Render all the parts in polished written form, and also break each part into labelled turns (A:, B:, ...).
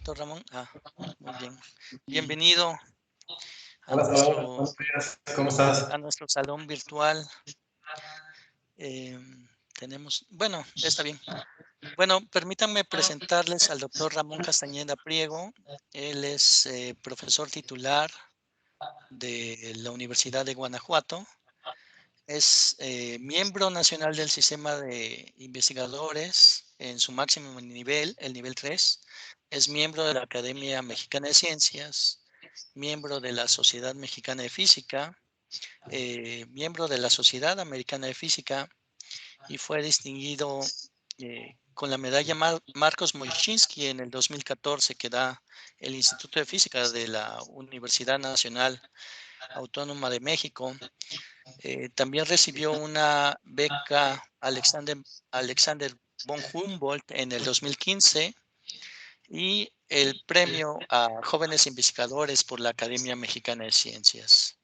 A: doctor Ramón. Muy bien. Bienvenido a
B: Hola, Salvador. Buenos días. ¿Cómo estás?
A: nuestro salón virtual. Bueno, está bien. Bueno, permítanme presentarles al doctor Ramón Castañeda Priego. Él es profesor titular de la Universidad de Guanajuato. Es miembro nacional del sistema de investigadores en su máximo nivel, el nivel 3. Es miembro de la Academia Mexicana de Ciencias, miembro de la Sociedad Mexicana de Física, miembro de la Sociedad Americana de Física y fue distinguido con la medalla Marcos Moishinsky en el 2014 que da el Instituto de Física de la Universidad Nacional Autónoma de México. También recibió una beca Alexander von Humboldt en el 2015 y el premio a jóvenes investigadores por la Academia Mexicana de Ciencias.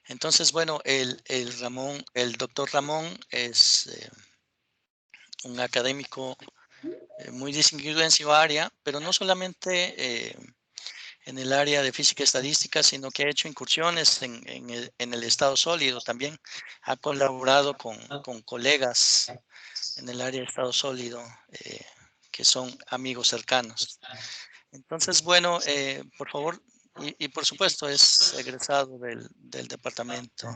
A: Entonces, bueno, el doctor Ramón es un académico muy distinguido en su área, pero no solamente en el área de física estadística, sino que ha hecho incursiones en el estado sólido también. Ha colaborado con colegas en el área de estado sólido que son amigos cercanos. Entonces, bueno, por favor, y por supuesto es egresado del Departamento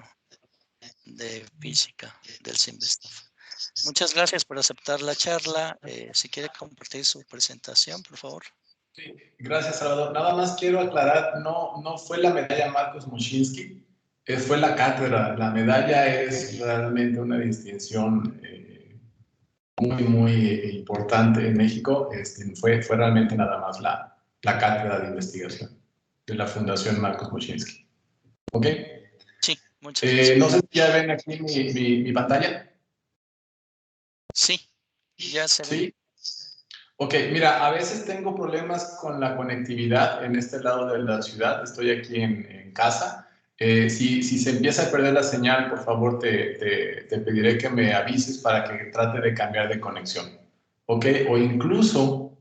A: de Física del CIMBESTAF. Muchas gracias por aceptar la charla. Si quiere compartir su presentación, por favor.
B: Sí, gracias, Salvador. Nada más quiero aclarar, no fue la medalla Marcos Moishinsky, fue la cátedra. La medalla es realmente una distinción muy importante en México. Fue realmente nada más la cátedra de investigación de la Fundación Marcos Moishinsky. ¿Ok?
A: Sí, muchas gracias.
B: No sé si ya ven aquí mi pantalla.
A: Sí, ya se ve.
B: Sí. Ok, mira, a veces tengo problemas con la conectividad en este lado de la ciudad. Estoy aquí en casa. Si se empieza a perder la señal, por favor, te pediré que me avises para que trate de cambiar de conexión. Ok, o incluso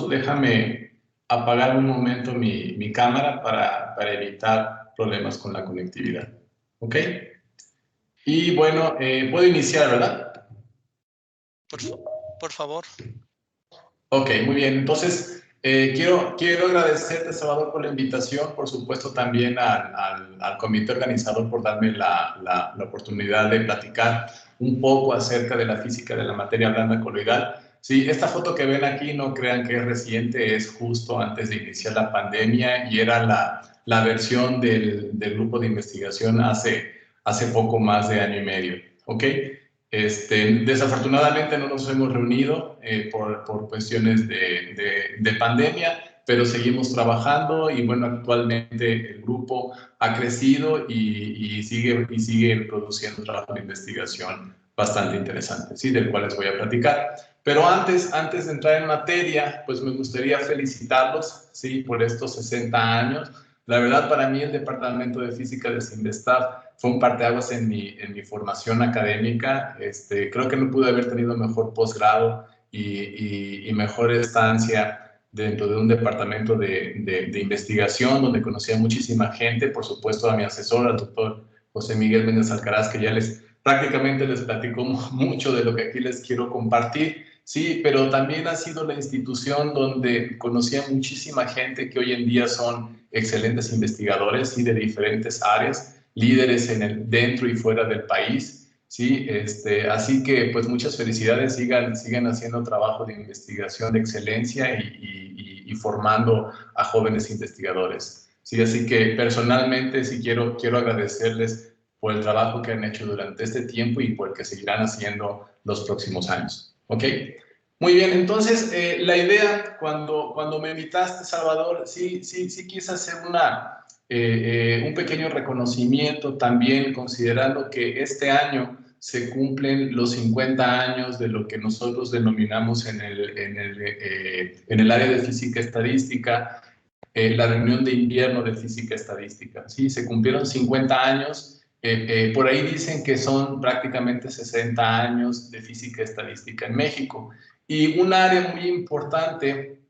B: déjame apagar un momento mi cámara para evitar problemas con la conectividad. Ok. Y bueno, puedo iniciar, ¿verdad?
A: Por favor.
B: Ok, muy bien. Entonces, quiero agradecerte, Salvador, por la invitación, por supuesto también al comité organizador por darme la oportunidad de platicar un poco acerca de la física de la materia blanda coloidal. Sí, esta foto que ven aquí no crean que es reciente, es justo antes de iniciar la pandemia y era la versión del grupo de investigación hace poco más de año y medio. ¿Ok? Desafortunadamente no nos hemos reunido por cuestiones de pandemia, pero seguimos trabajando y bueno, actualmente el grupo ha crecido y sigue produciendo trabajo de investigación bastante interesante, ¿sí? Del cual les voy a platicar. Pero antes de entrar en materia, pues me gustaría felicitarlos, ¿sí? Por estos 60 años. La verdad, para mí el Departamento de Física de CIMBESTAF fue un parteaguas en mi formación académica. Creo que no pude haber tenido mejor posgrado y mejor estancia dentro de un departamento de investigación donde conocí a muchísima gente, por supuesto a mi asesor, al doctor José Miguel Méndez Alcaraz, que ya prácticamente les platico mucho de lo que aquí les quiero compartir. Sí, pero también ha sido la institución donde conocí a muchísima gente que hoy en día son excelentes investigadores, ¿sí? De diferentes áreas, líderes dentro y fuera del país, ¿sí? Así que pues muchas felicidades, sigan haciendo trabajo de investigación de excelencia y formando a jóvenes investigadores, ¿sí? Así que personalmente sí quiero agradecerles por el trabajo que han hecho durante este tiempo y por el que seguirán haciendo los próximos años. ¿Ok? Muy bien, entonces la idea cuando me invitaste, Salvador, sí quise hacer un pequeño reconocimiento también, considerando que este año se cumplen los 50 años de lo que nosotros denominamos en el área de física estadística, la reunión de invierno de física estadística. Sí, se cumplieron 50 años. Por ahí dicen que son prácticamente 60 años de física estadística en México. Y un área muy importante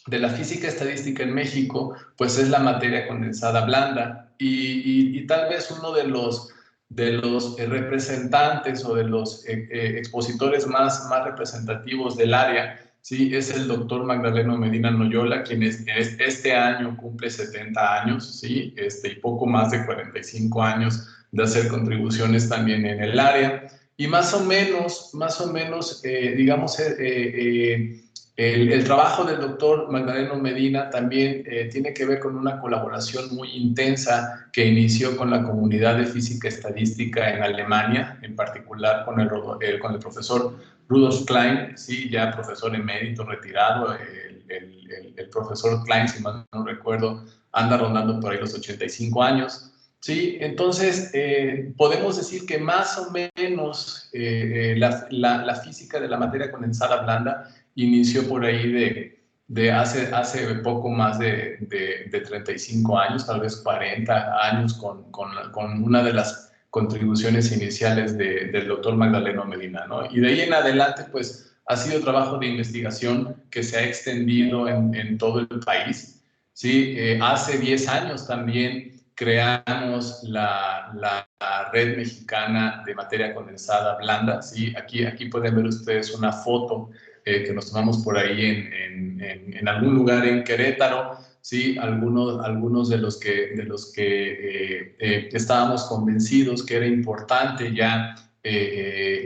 B: de la física estadística en México, pues es la materia condensada blanda. Y tal vez uno de los representantes o de los expositores más representativos del área, sí, es el doctor Magdaleno Medina Noyola, quien este año cumple 70 años, sí, y poco más de 45 años de hacer contribuciones también en el área. Y más o menos, digamos, el trabajo del doctor Magdaleno Medina también tiene que ver con una colaboración muy intensa que inició con la comunidad de física estadística en Alemania, en particular con el profesor Rudolf Klein, sí, ya profesor emérito retirado. El profesor Klein, si mal no recuerdo, anda rondando por ahí los 85 años. Sí, entonces podemos decir que más o menos la física de la materia condensada blanda inició por ahí de hace poco más de 35 años, tal vez 40 años, con una de las contribuciones iniciales del doctor Magdaleno Medina, ¿no? Y de ahí en adelante, pues, ha sido trabajo de investigación que se ha extendido en todo el país. Sí, hace 10 años también creamos la red mexicana de materia condensada blanda. ¿Sí? Aquí pueden ver ustedes una foto que nos tomamos por ahí en algún lugar en Querétaro. ¿Sí? Algunos de los que estábamos convencidos que era importante ya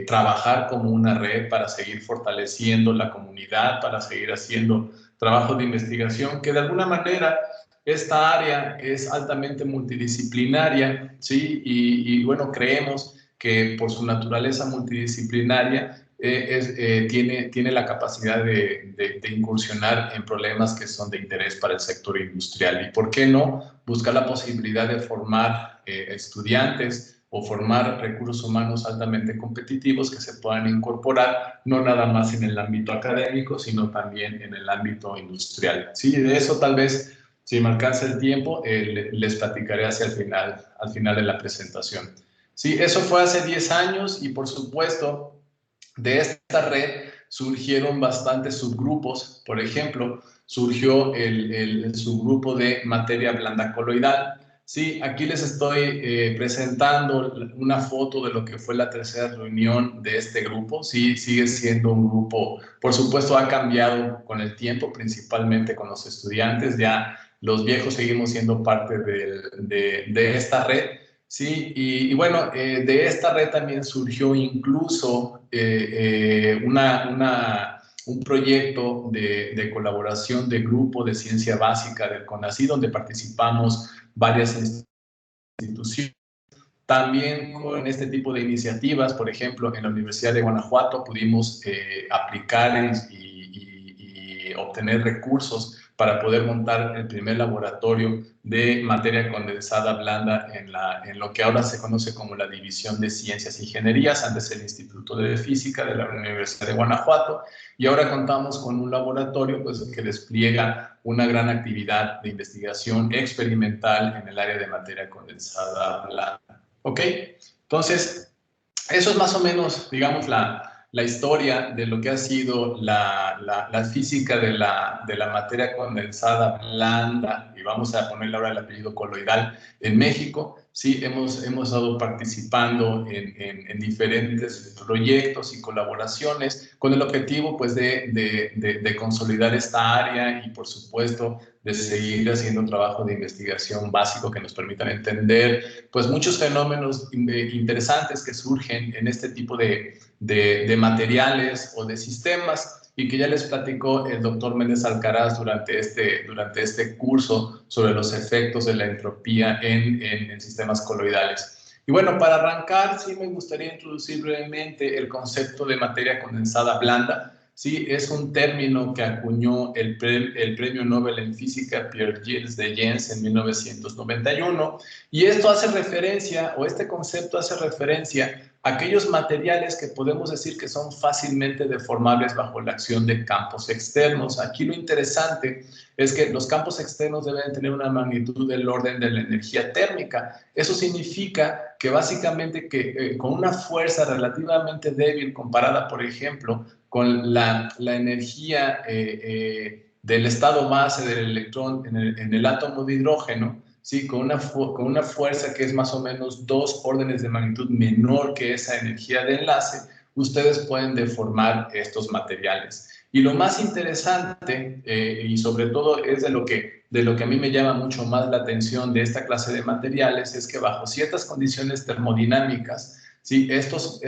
B: trabajar como una red para seguir fortaleciendo la comunidad, para seguir haciendo trabajo de investigación, que de alguna manera esta área es altamente multidisciplinaria, ¿sí? Bueno, creemos que por su naturaleza multidisciplinaria tiene la capacidad de incursionar en problemas que son de interés para el sector industrial. ¿Y por qué no buscar la posibilidad de formar estudiantes o formar recursos humanos altamente competitivos que se puedan incorporar no nada más en el ámbito académico, sino también en el ámbito industrial? Sí, de eso tal vez, si me alcanza el tiempo, les platicaré hacia al final de la presentación. Sí, eso fue hace 10 años y por supuesto de esta red surgieron bastantes subgrupos. Por ejemplo, surgió el subgrupo de materia blanda coloidal. Sí, aquí les estoy presentando una foto de lo que fue la tercera reunión de este grupo. Sí, sigue siendo un grupo, por supuesto ha cambiado con el tiempo, principalmente con los estudiantes. Ya los viejos seguimos siendo parte de esta red. Sí, bueno, de esta red también surgió incluso un proyecto de colaboración de grupo de ciencia básica del CONACYT, donde participamos varias instituciones. También con este tipo de iniciativas, por ejemplo, en la Universidad de Guanajuato pudimos aplicar y obtener recursos para poder montar el primer laboratorio de materia condensada blanda en lo que ahora se conoce como la División de Ciencias e Ingenierías, antes el Instituto de Física de la Universidad de Guanajuato, y ahora contamos con un laboratorio pues, que despliega una gran actividad de investigación experimental en el área de materia condensada blanda. ¿Ok? Entonces, eso es más o menos, digamos, la historia de lo que ha sido la física de la materia condensada blanda, y vamos a ponerle ahora el apellido coloidal, en México. Sí, hemos estado participando en diferentes proyectos y colaboraciones con el objetivo, pues, de consolidar esta área y, por supuesto, de seguir haciendo trabajo de investigación básico que nos permitan entender, pues, muchos fenómenos interesantes que surgen en este tipo de materiales o de sistemas, y que ya les platicó el doctor Méndez Alcaraz durante este curso sobre los efectos de la entropía en sistemas coloidales. Y bueno, para arrancar, sí me gustaría introducir brevemente el concepto de materia condensada blanda. Sí, es un término que acuñó el premio Nobel en Física Pierre-Gilles de Jens en 1991, y esto hace referencia, o este concepto hace referencia a aquellos materiales que podemos decir que son fácilmente deformables bajo la acción de campos externos. Aquí lo interesante es que los campos externos deben tener una magnitud del orden de la energía térmica. Eso significa que básicamente con una fuerza relativamente débil comparada, por ejemplo, con la energía del estado base del electrón en el átomo de hidrógeno, ¿sí? Con una fuerza que es más o menos 2 órdenes de magnitud menor que esa energía de enlace, ustedes pueden deformar estos materiales. Y lo más interesante, y sobre todo es de lo que a mí me llama mucho más la atención de esta clase de materiales, es que bajo ciertas condiciones termodinámicas, ¿sí? Estos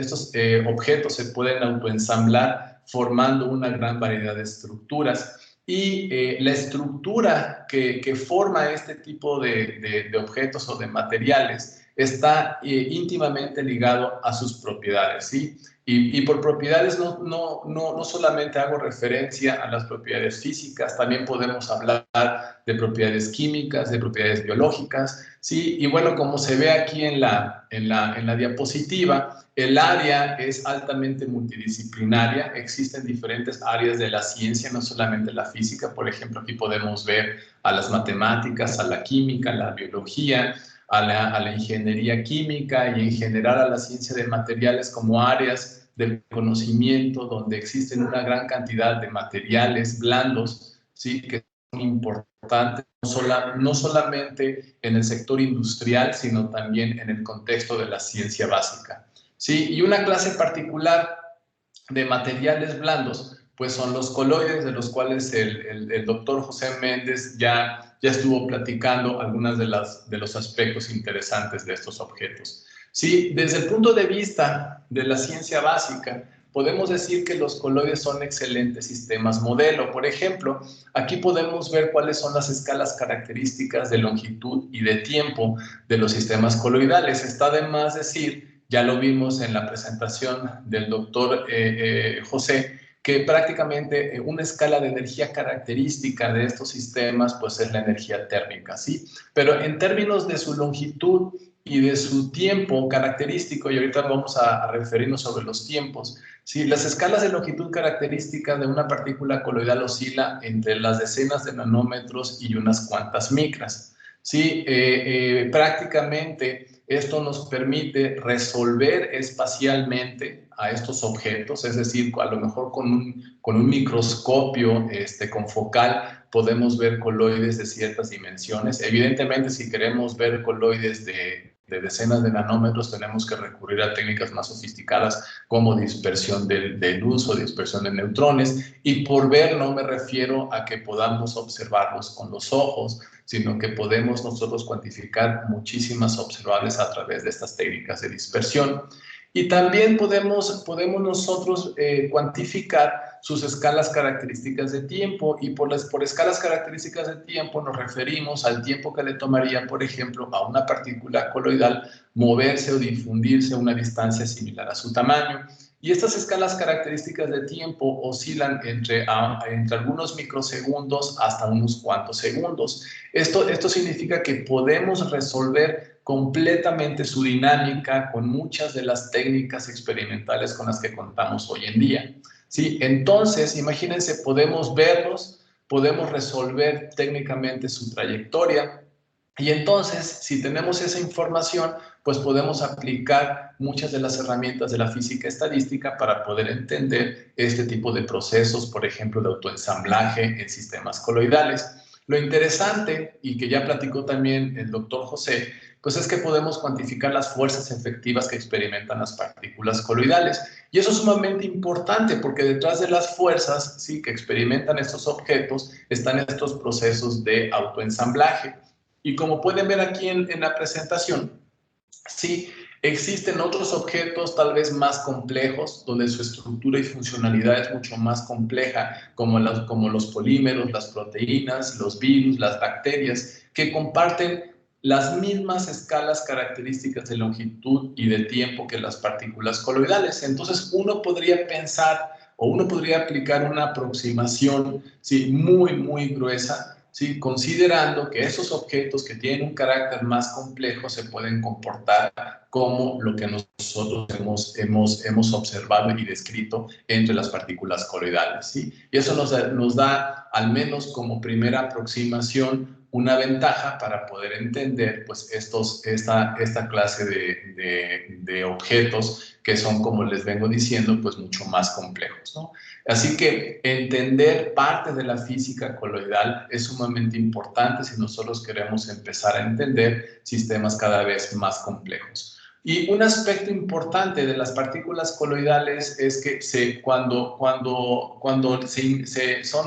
B: objetos se pueden autoensamblar formando una gran variedad de estructuras. Y la estructura que forma este tipo de objetos o de materiales está íntimamente ligado a sus propiedades, ¿sí? Y por propiedades no solamente hago referencia a las propiedades físicas, también podemos hablar de propiedades químicas, de propiedades biológicas, ¿sí? Y bueno, como se ve aquí en la diapositiva, el área es altamente multidisciplinaria, existen diferentes áreas de la ciencia, no solamente la física. Por ejemplo, aquí podemos ver a las matemáticas, a la química, a la biología, a la ingeniería química y en general a la ciencia de materiales como áreas del conocimiento donde existen una gran cantidad de materiales blandos, ¿sí? Que son importantes no solamente en el sector industrial, sino también en el contexto de la ciencia básica, ¿sí? Y una clase particular de materiales blandos, pues son los coloides, de los cuales el doctor José Méndez ya estuvo platicando algunas de los aspectos interesantes de estos objetos. Sí, desde el punto de vista de la ciencia básica, podemos decir que los coloides son excelentes sistemas modelo. Por ejemplo, aquí podemos ver cuáles son las escalas características de longitud y de tiempo de los sistemas coloidales. Está de más decir, ya lo vimos en la presentación del doctor José, que prácticamente una escala de energía característica de estos sistemas pues es la energía térmica, ¿sí? Pero en términos de su longitud y de su tiempo característico, y ahorita vamos a referirnos sobre los tiempos, ¿sí? Las escalas de longitud característica de una partícula coloidal oscila entre las decenas de nanómetros y unas cuantas micras, ¿sí? Prácticamente esto nos permite resolver espacialmente a estos objetos, es decir, a lo mejor con un microscopio con focal podemos ver coloides de ciertas dimensiones. Evidentemente, si queremos ver coloides de decenas de nanómetros, tenemos que recurrir a técnicas más sofisticadas como dispersión de luz o dispersión de neutrones. Y por ver no me refiero a que podamos observarlos con los ojos, sino que podemos nosotros cuantificar muchísimas observables a través de estas técnicas de dispersión. Y también podemos nosotros cuantificar sus escalas características de tiempo, y por escalas características de tiempo nos referimos al tiempo que le tomaría, por ejemplo, a una partícula coloidal moverse o difundirse a una distancia similar a su tamaño. Y estas escalas características de tiempo oscilan entre algunos microsegundos hasta unos cuantos segundos. Esto significa que podemos resolver completamente su dinámica con muchas de las técnicas experimentales con las que contamos hoy en día. ¿Sí? Entonces, imagínense, podemos verlos, podemos resolver técnicamente su trayectoria, y entonces, si tenemos esa información, pues podemos aplicar muchas de las herramientas de la física estadística para poder entender este tipo de procesos, por ejemplo, de autoensamblaje en sistemas coloidales. Lo interesante, y que ya platicó también el doctor José, pues es que podemos cuantificar las fuerzas efectivas que experimentan las partículas coloidales. Y eso es sumamente importante porque detrás de las fuerzas, ¿sí?, que experimentan estos objetos están estos procesos de autoensamblaje. Y como pueden ver aquí en la presentación, sí, existen otros objetos tal vez más complejos, donde su estructura y funcionalidad es mucho más compleja, como los polímeros, las proteínas, los virus, las bacterias, que comparten las mismas escalas características de longitud y de tiempo que las partículas coloidales. Entonces, uno podría pensar o uno podría aplicar una aproximación, sí, muy gruesa, ¿sí?, considerando que esos objetos que tienen un carácter más complejo se pueden comportar como lo que nosotros hemos observado y descrito entre las partículas coloidales, ¿sí? Y eso nos da, al menos como primera aproximación, una ventaja para poder entender pues, esta clase de objetos que son, como les vengo diciendo, pues mucho más complejos, ¿no? Así que entender parte de la física coloidal es sumamente importante si nosotros queremos empezar a entender sistemas cada vez más complejos. Y un aspecto importante de las partículas coloidales es que cuando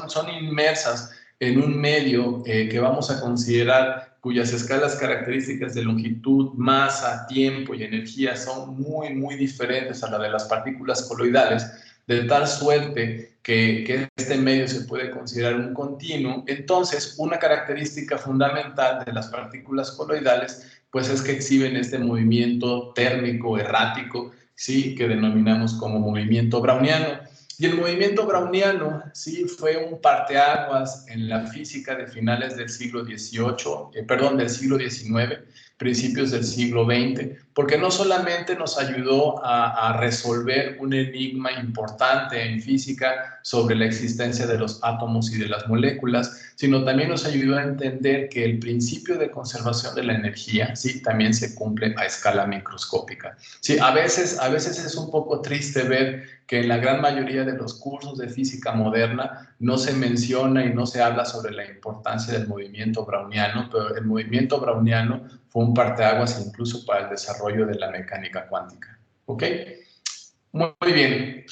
B: son inmersas en un medio que vamos a considerar cuyas escalas características de longitud, masa, tiempo y energía son muy, muy diferentes a la de las partículas coloidales, de tal suerte que este medio se puede considerar un continuo. Entonces, una característica fundamental de las partículas coloidales pues es que exhiben este movimiento térmico errático, ¿sí? Que denominamos como movimiento browniano. Y el movimiento browniano, sí, fue un parteaguas en la física de finales del siglo XVIII, del siglo XIX, principios del siglo XX, porque no solamente nos ayudó a resolver un enigma importante en física sobre la existencia de los átomos y de las moléculas, sino también nos ayudó a entender que el principio de conservación de la energía, sí, también se cumple a escala microscópica. Sí, a veces es un poco triste ver que en la gran mayoría de los cursos de física moderna no se menciona y no se habla sobre la importancia del movimiento browniano, pero el movimiento browniano fue un parteaguas incluso para el desarrollo de la mecánica cuántica. ¿Ok? Muy bien.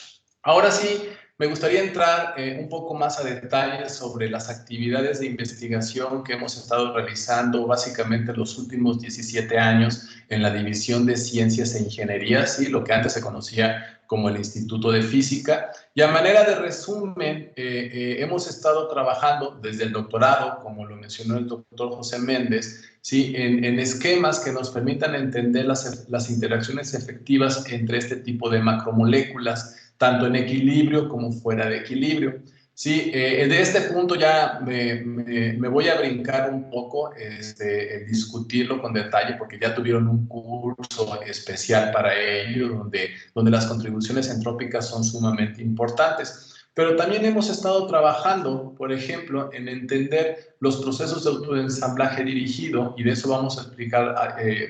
B: Ahora sí, me gustaría entrar un poco más a detalle sobre las actividades de investigación que hemos estado realizando básicamente los últimos 17 años en la División de Ciencias e Ingeniería, ¿sí? Lo que antes se conocía como el Instituto de Física. Y a manera de resumen, hemos estado trabajando desde el doctorado, como lo mencionó el doctor José Méndez, ¿sí? en esquemas que nos permitan entender las interacciones efectivas entre este tipo de macromoléculas, tanto en equilibrio como fuera de equilibrio. Sí, de este punto ya me voy a brincar un poco, discutirlo con detalle, porque ya tuvieron un curso especial para ello, donde las contribuciones entrópicas son sumamente importantes. Pero también hemos estado trabajando, por ejemplo, en entender los procesos de autoensamblaje dirigido, y de eso vamos a explicar,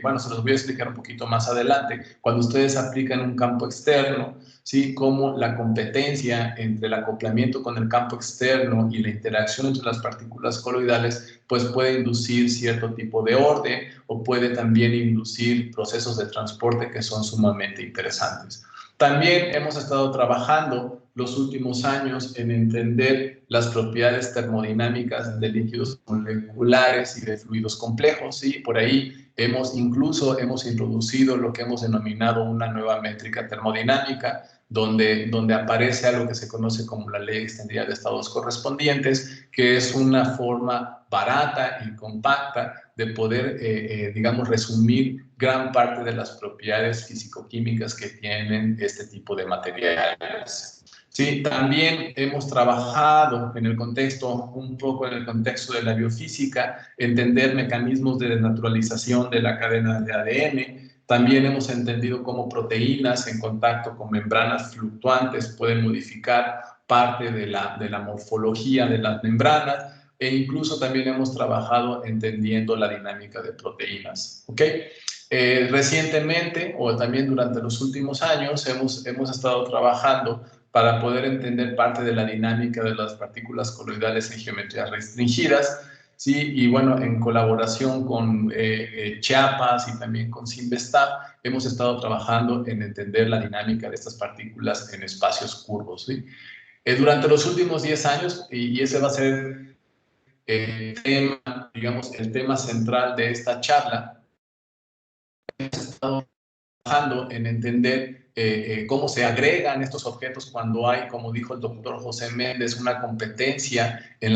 B: bueno, se los voy a explicar un poquito más adelante, cuando ustedes aplican un campo externo, ¿sí? Cómo la competencia entre el acoplamiento con el campo externo y la interacción entre las partículas coloidales pues puede inducir cierto tipo de orden o puede también inducir procesos de transporte que son sumamente interesantes. También hemos estado trabajando los últimos años en entender las propiedades termodinámicas de líquidos moleculares y de fluidos complejos, ¿sí? Por ahí hemos introducido lo que hemos denominado una nueva métrica termodinámica, donde aparece algo que se conoce como la ley extendida de estados correspondientes, que es una forma barata y compacta de poder, digamos, resumir gran parte de las propiedades físico-químicas que tienen este tipo de materiales. Sí, también hemos trabajado un poco en el contexto de la biofísica, entender mecanismos de desnaturalización de la cadena de ADN. También hemos entendido cómo proteínas en contacto con membranas fluctuantes pueden modificar parte de la morfología de las membranas, e incluso también hemos trabajado entendiendo la dinámica de proteínas. ¿Ok? Recientemente, o también durante los últimos años, hemos estado trabajando para poder entender parte de la dinámica de las partículas coloidales en geometrías restringidas, ¿sí? Y bueno, en colaboración con Chiapas y también con Simvestab, hemos estado trabajando en entender la dinámica de estas partículas en espacios curvos, ¿sí? Durante los últimos 10 años, y ese va a ser el tema, digamos, el tema central de esta charla, hemos estado trabajando en entender cómo se agregan estos objetos cuando hay, como dijo el doctor José Méndez, una competencia en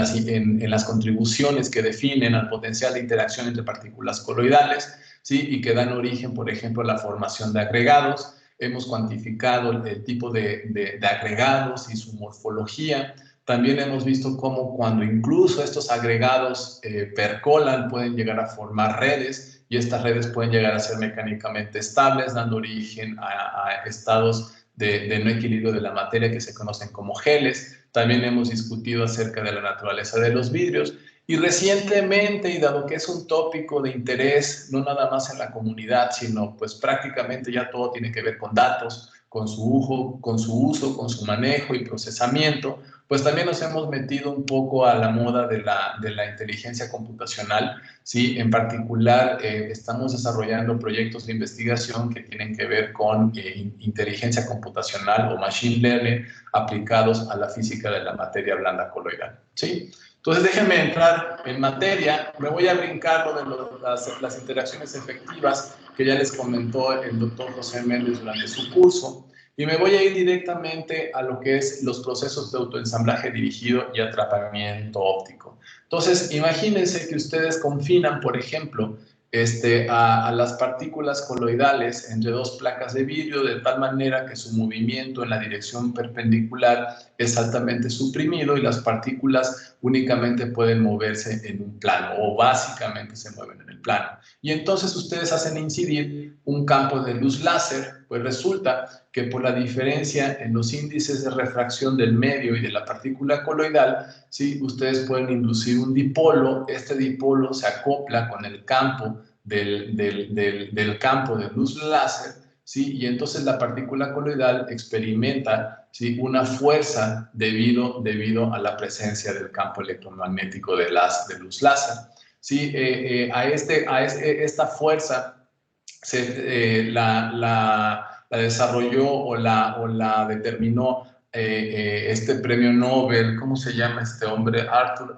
B: las contribuciones que definen al potencial de interacción entre partículas coloidales, ¿sí? Y que dan origen, por ejemplo, a la formación de agregados. Hemos cuantificado el tipo de agregados y su morfología. También hemos visto cómo cuando incluso estos agregados percolan pueden llegar a formar redes, y estas redes pueden llegar a ser mecánicamente estables, dando origen a estados de no equilibrio de la materia que se conocen como geles. También hemos discutido acerca de la naturaleza de los vidrios. Y recientemente, y dado que es un tópico de interés, no nada más en la comunidad, sino pues prácticamente ya todo tiene que ver con datos, con su uso, con su manejo y procesamiento, pues también nos hemos metido un poco a la moda de la inteligencia computacional, ¿sí? En particular, estamos desarrollando proyectos de investigación que tienen que ver con inteligencia computacional o machine learning aplicados a la física de la materia blanda coloidal, ¿sí? Entonces, déjenme entrar en materia. Me voy a brincar lo de las interacciones efectivas que ya les comentó el doctor José Méndez durante su curso. Y me voy a ir directamente a lo que es los procesos de autoensamblaje dirigido y atrapamiento óptico. Entonces, imagínense que ustedes confinan, por ejemplo, a las partículas coloidales entre dos placas de vidrio de tal manera que su movimiento en la dirección perpendicular es altamente suprimido y las partículas únicamente pueden moverse en un plano o básicamente se mueven en el plano. Y entonces ustedes hacen incidir un campo de luz láser, pues resulta que por la diferencia en los índices de refracción del medio y de la partícula coloidal, ¿sí? Ustedes pueden inducir un dipolo, este dipolo se acopla con el campo del campo de luz láser, ¿sí? Y entonces la partícula coloidal experimenta, ¿sí? Una fuerza debido a la presencia del campo electromagnético de luz láser. ¿Sí? Esta fuerza la desarrolló o la determinó este premio Nobel, ¿cómo se llama este hombre? Arthur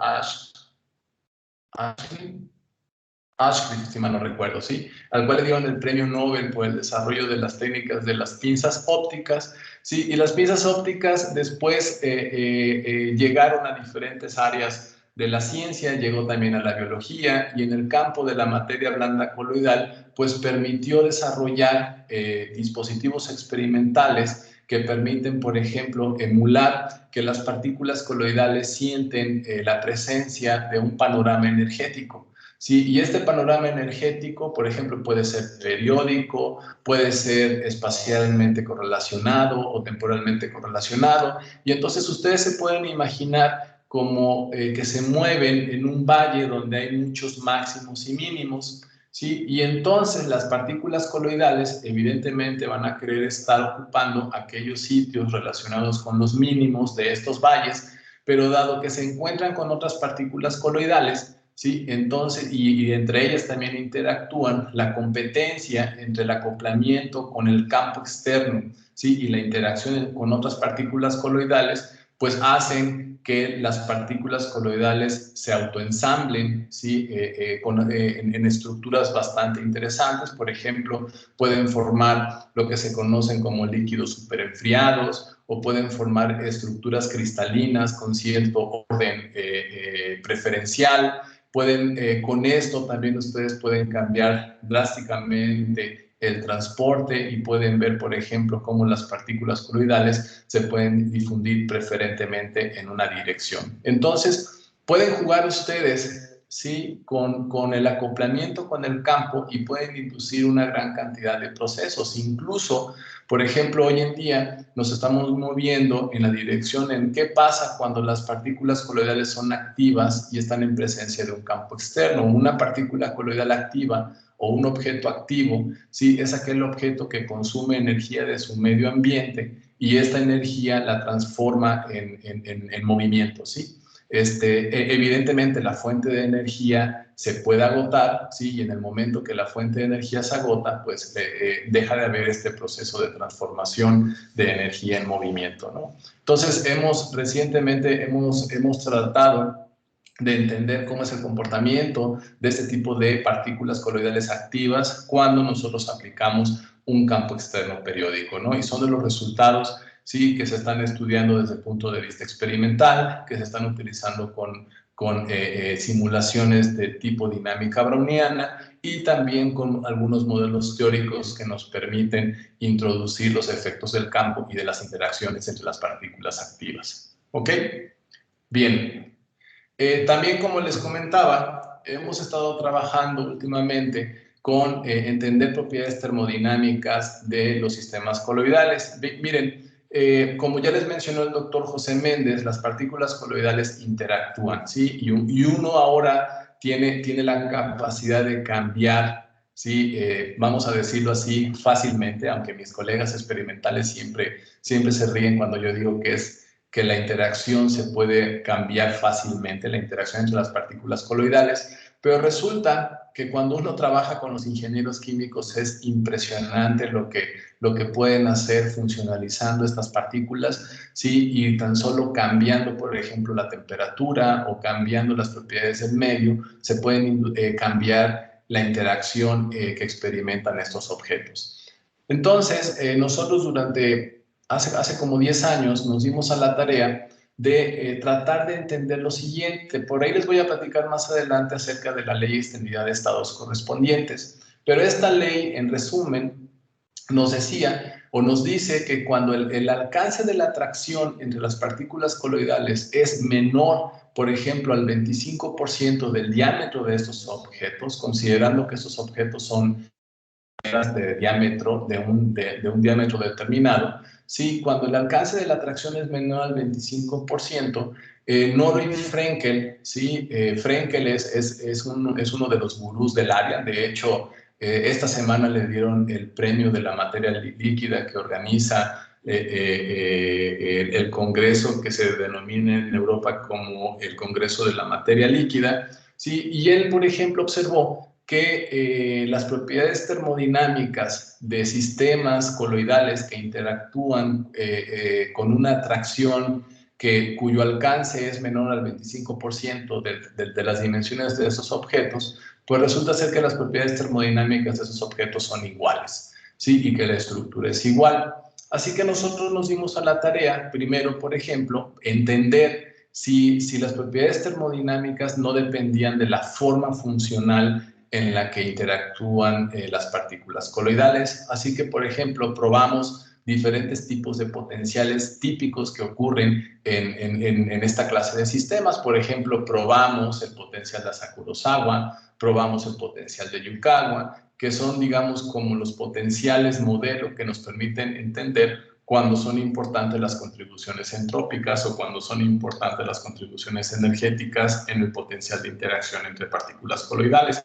B: Ashcliffe, si mal no recuerdo, ¿sí? Al cual le dieron el premio Nobel por el desarrollo de las técnicas de las pinzas ópticas, ¿sí? Y las pinzas ópticas después llegaron a diferentes áreas de la ciencia, llegó también a la biología y en el campo de la materia blanda coloidal, pues permitió desarrollar dispositivos experimentales que permiten, por ejemplo, emular que las partículas coloidales sienten la presencia de un panorama energético. Sí, y este panorama energético, por ejemplo, puede ser periódico, puede ser espacialmente correlacionado o temporalmente correlacionado, y entonces ustedes se pueden imaginar como que se mueven en un valle donde hay muchos máximos y mínimos, ¿sí? Y entonces las partículas coloidales evidentemente van a querer estar ocupando aquellos sitios relacionados con los mínimos de estos valles, pero dado que se encuentran con otras partículas coloidales, ¿sí? Entonces, y entre ellas también interactúan la competencia entre el acoplamiento con el campo externo, ¿sí? Y la interacción con otras partículas coloidales, pues hacen que las partículas coloidales se autoensamblen, ¿sí? En estructuras bastante interesantes. Por ejemplo, pueden formar lo que se conocen como líquidos superenfriados o pueden formar estructuras cristalinas con cierto orden preferencial. Con esto también ustedes pueden cambiar drásticamente el transporte y pueden ver, por ejemplo, cómo las partículas coloidales se pueden difundir preferentemente en una dirección. Entonces, pueden jugar ustedes, ¿sí? Con el acoplamiento con el campo y pueden inducir una gran cantidad de procesos. Incluso, por ejemplo, hoy en día nos estamos moviendo en la dirección en qué pasa cuando las partículas coloidales son activas y están en presencia de un campo externo. Una partícula coloidal activa o un objeto activo, ¿sí? Es aquel objeto que consume energía de su medio ambiente y esta energía la transforma en movimiento, ¿sí? Evidentemente la fuente de energía se puede agotar, ¿sí? Y en el momento que la fuente de energía se agota, pues deja de haber este proceso de transformación de energía en movimiento, ¿no? Entonces, recientemente hemos tratado de entender cómo es el comportamiento de este tipo de partículas coloidales activas cuando nosotros aplicamos un campo externo periódico, ¿no? Y son de los resultados, sí, que se están estudiando desde el punto de vista experimental, que se están utilizando con simulaciones de tipo dinámica browniana y también con algunos modelos teóricos que nos permiten introducir los efectos del campo y de las interacciones entre las partículas activas. ¿Ok? Bien. También, como les comentaba, hemos estado trabajando últimamente con entender propiedades termodinámicas de los sistemas coloidales. Miren, como ya les mencionó el doctor José Méndez, las partículas coloidales interactúan, ¿sí? Y uno ahora tiene la capacidad de cambiar, ¿sí? Vamos a decirlo así fácilmente, aunque mis colegas experimentales siempre se ríen cuando yo digo que la interacción se puede cambiar fácilmente, la interacción entre las partículas coloidales, pero resulta que cuando uno trabaja con los ingenieros químicos es impresionante lo que pueden hacer funcionalizando estas partículas, ¿sí? Y tan solo cambiando, por ejemplo, la temperatura o cambiando las propiedades del medio, se pueden cambiar la interacción que experimentan estos objetos. Entonces, nosotros hace como 10 años nos dimos a la tarea de tratar de entender lo siguiente. Por ahí les voy a platicar más adelante acerca de la ley extendida de estados correspondientes. Pero esta ley, en resumen, nos decía o nos dice que cuando el alcance de la atracción entre las partículas coloidales es menor, por ejemplo, al 25% del diámetro de estos objetos, considerando que estos objetos son de diámetro, de un diámetro determinado, ¿sí? Cuando el alcance de la atracción es menor al 25%, Norrin Frenkel, ¿sí? Frenkel es uno de los gurús del área. De hecho, esta semana le dieron el premio de la materia líquida que organiza el congreso que se denomina en Europa como el Congreso de la Materia Líquida, ¿sí? Y él, por ejemplo, observó que las propiedades termodinámicas de sistemas coloidales que interactúan con una atracción cuyo alcance es menor al 25% de las dimensiones de esos objetos, pues resulta ser que las propiedades termodinámicas de esos objetos son iguales, ¿sí? Y que la estructura es igual. Así que nosotros nos dimos a la tarea, primero, por ejemplo, entender si las propiedades termodinámicas no dependían de la forma funcional en la que interactúan las partículas coloidales. Así que, por ejemplo, probamos diferentes tipos de potenciales típicos que ocurren en esta clase de sistemas. Por ejemplo, probamos el potencial de Asakurosawa, probamos el potencial de Yukawa, que son, digamos, como los potenciales modelo que nos permiten entender cuando son importantes las contribuciones entrópicas o cuando son importantes las contribuciones energéticas en el potencial de interacción entre partículas coloidales.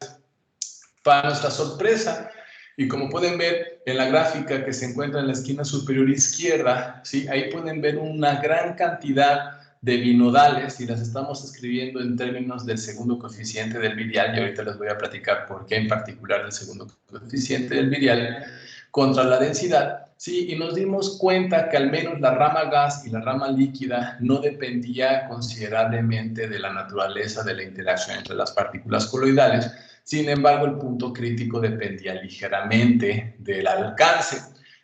B: Para nuestra sorpresa, y como pueden ver en la gráfica que se encuentra en la esquina superior izquierda, ¿sí? Ahí pueden ver una gran cantidad de binodales y las estamos escribiendo en términos del segundo coeficiente del virial, y ahorita les voy a platicar por qué en particular del segundo coeficiente del virial contra la densidad, ¿sí? Y nos dimos cuenta que al menos la rama gas y la rama líquida no dependía considerablemente de la naturaleza de la interacción entre las partículas coloidales. Sin embargo, el punto crítico dependía ligeramente del alcance.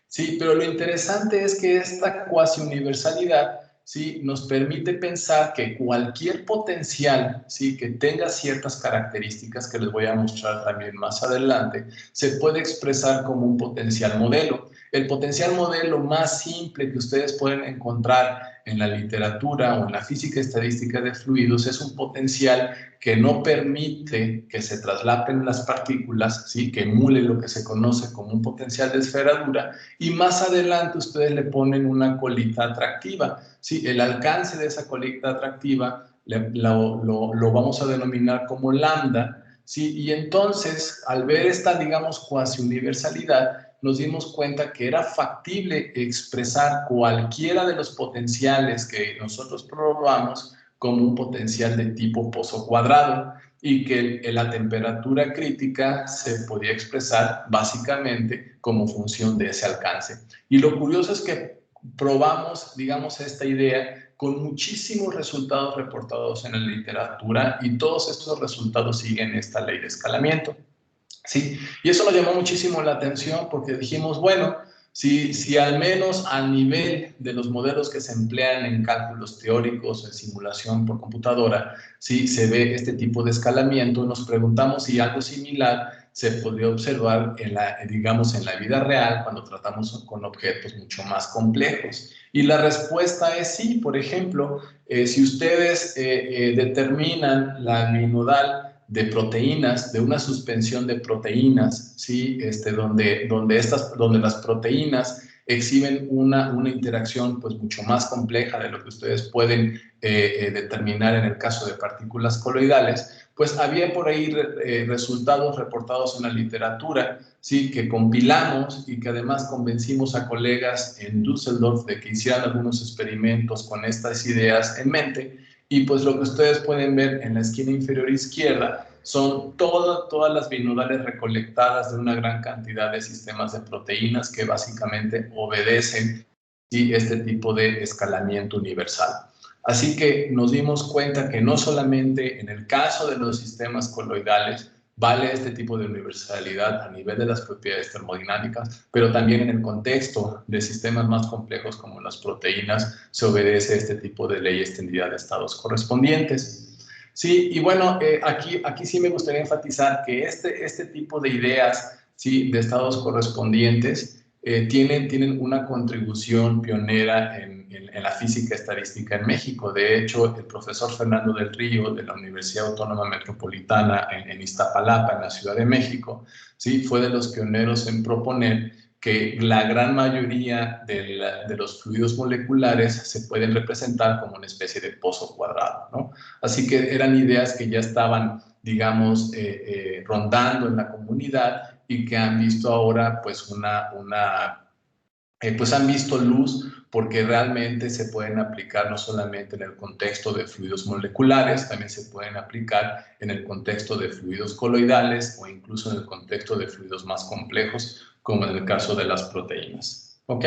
B: Sí, pero lo interesante es que esta cuasi universalidad, ¿sí?, nos permite pensar que cualquier potencial, ¿sí?, que tenga ciertas características que les voy a mostrar también más adelante, se puede expresar como un potencial modelo. El potencial modelo más simple que ustedes pueden encontrar en la literatura o en la física estadística de fluidos es un potencial que no permite que se traslapen las partículas, ¿sí?, que emule lo que se conoce como un potencial de esferadura, y más adelante ustedes le ponen una colita atractiva, ¿sí? El alcance de esa colita atractiva lo vamos a denominar como lambda, ¿sí? Y entonces, al ver esta, digamos, cuasi universalidad, nos dimos cuenta que era factible expresar cualquiera de los potenciales que nosotros probamos como un potencial de tipo pozo cuadrado, y que la temperatura crítica se podía expresar básicamente como función de ese alcance. Y lo curioso es que probamos, digamos, esta idea con muchísimos resultados reportados en la literatura, y todos estos resultados siguen esta ley de escalamiento. Sí, y eso nos llamó muchísimo la atención porque dijimos, bueno, si al menos a nivel de los modelos que se emplean en cálculos teóricos, en simulación por computadora, sí se ve este tipo de escalamiento, nos preguntamos si algo similar se podría observar digamos, en la vida real cuando tratamos con objetos mucho más complejos. Y la respuesta es sí. Por ejemplo, si ustedes determinan la binodal de proteínas, de una suspensión de proteínas, ¿sí? Donde las proteínas exhiben una interacción pues mucho más compleja de lo que ustedes pueden determinar en el caso de partículas coloidales, pues había por ahí resultados reportados en la literatura, ¿sí? Que compilamos y que además convencimos a colegas en Düsseldorf de que hicieran algunos experimentos con estas ideas en mente. Y pues lo que ustedes pueden ver en la esquina inferior izquierda son todas las binodales recolectadas de una gran cantidad de sistemas de proteínas que básicamente obedecen, ¿sí? Este tipo de escalamiento universal. Así que nos dimos cuenta que no solamente en el caso de los sistemas coloidales vale este tipo de universalidad a nivel de las propiedades termodinámicas, pero también en el contexto de sistemas más complejos como las proteínas se obedece este tipo de ley extendida de estados correspondientes. Sí, y bueno, aquí sí me gustaría enfatizar que este tipo de ideas, ¿sí? De estados correspondientes tienen una contribución pionera en la física estadística en México. De hecho, el profesor Fernando del Río de la Universidad Autónoma Metropolitana en Iztapalapa, en la Ciudad de México, ¿sí? Fue de los pioneros en proponer que la gran mayoría de los fluidos moleculares se pueden representar como una especie de pozo cuadrado, ¿no? Así que eran ideas que ya estaban, digamos, rondando en la comunidad y que han visto ahora pues pues han visto luz porque realmente se pueden aplicar no solamente en el contexto de fluidos moleculares, también se pueden aplicar en el contexto de fluidos coloidales o incluso en el contexto de fluidos más complejos, como en el caso de las proteínas. ¿Ok?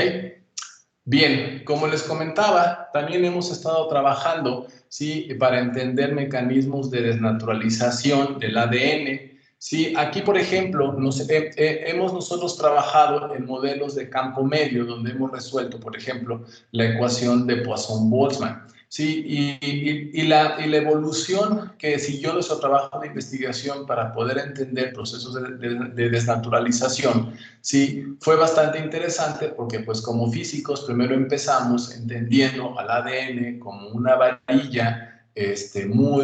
B: Bien, como les comentaba, también hemos estado trabajando, ¿sí? Para entender mecanismos de desnaturalización del ADN. Sí, aquí, por ejemplo, hemos nosotros trabajado en modelos de campo medio, donde hemos resuelto, por ejemplo, la ecuación de Poisson-Boltzmann. Sí, y la evolución que siguió nuestro trabajo de investigación para poder entender procesos de desnaturalización, sí, fue bastante interesante porque, pues, como físicos, primero empezamos entendiendo al ADN como una varilla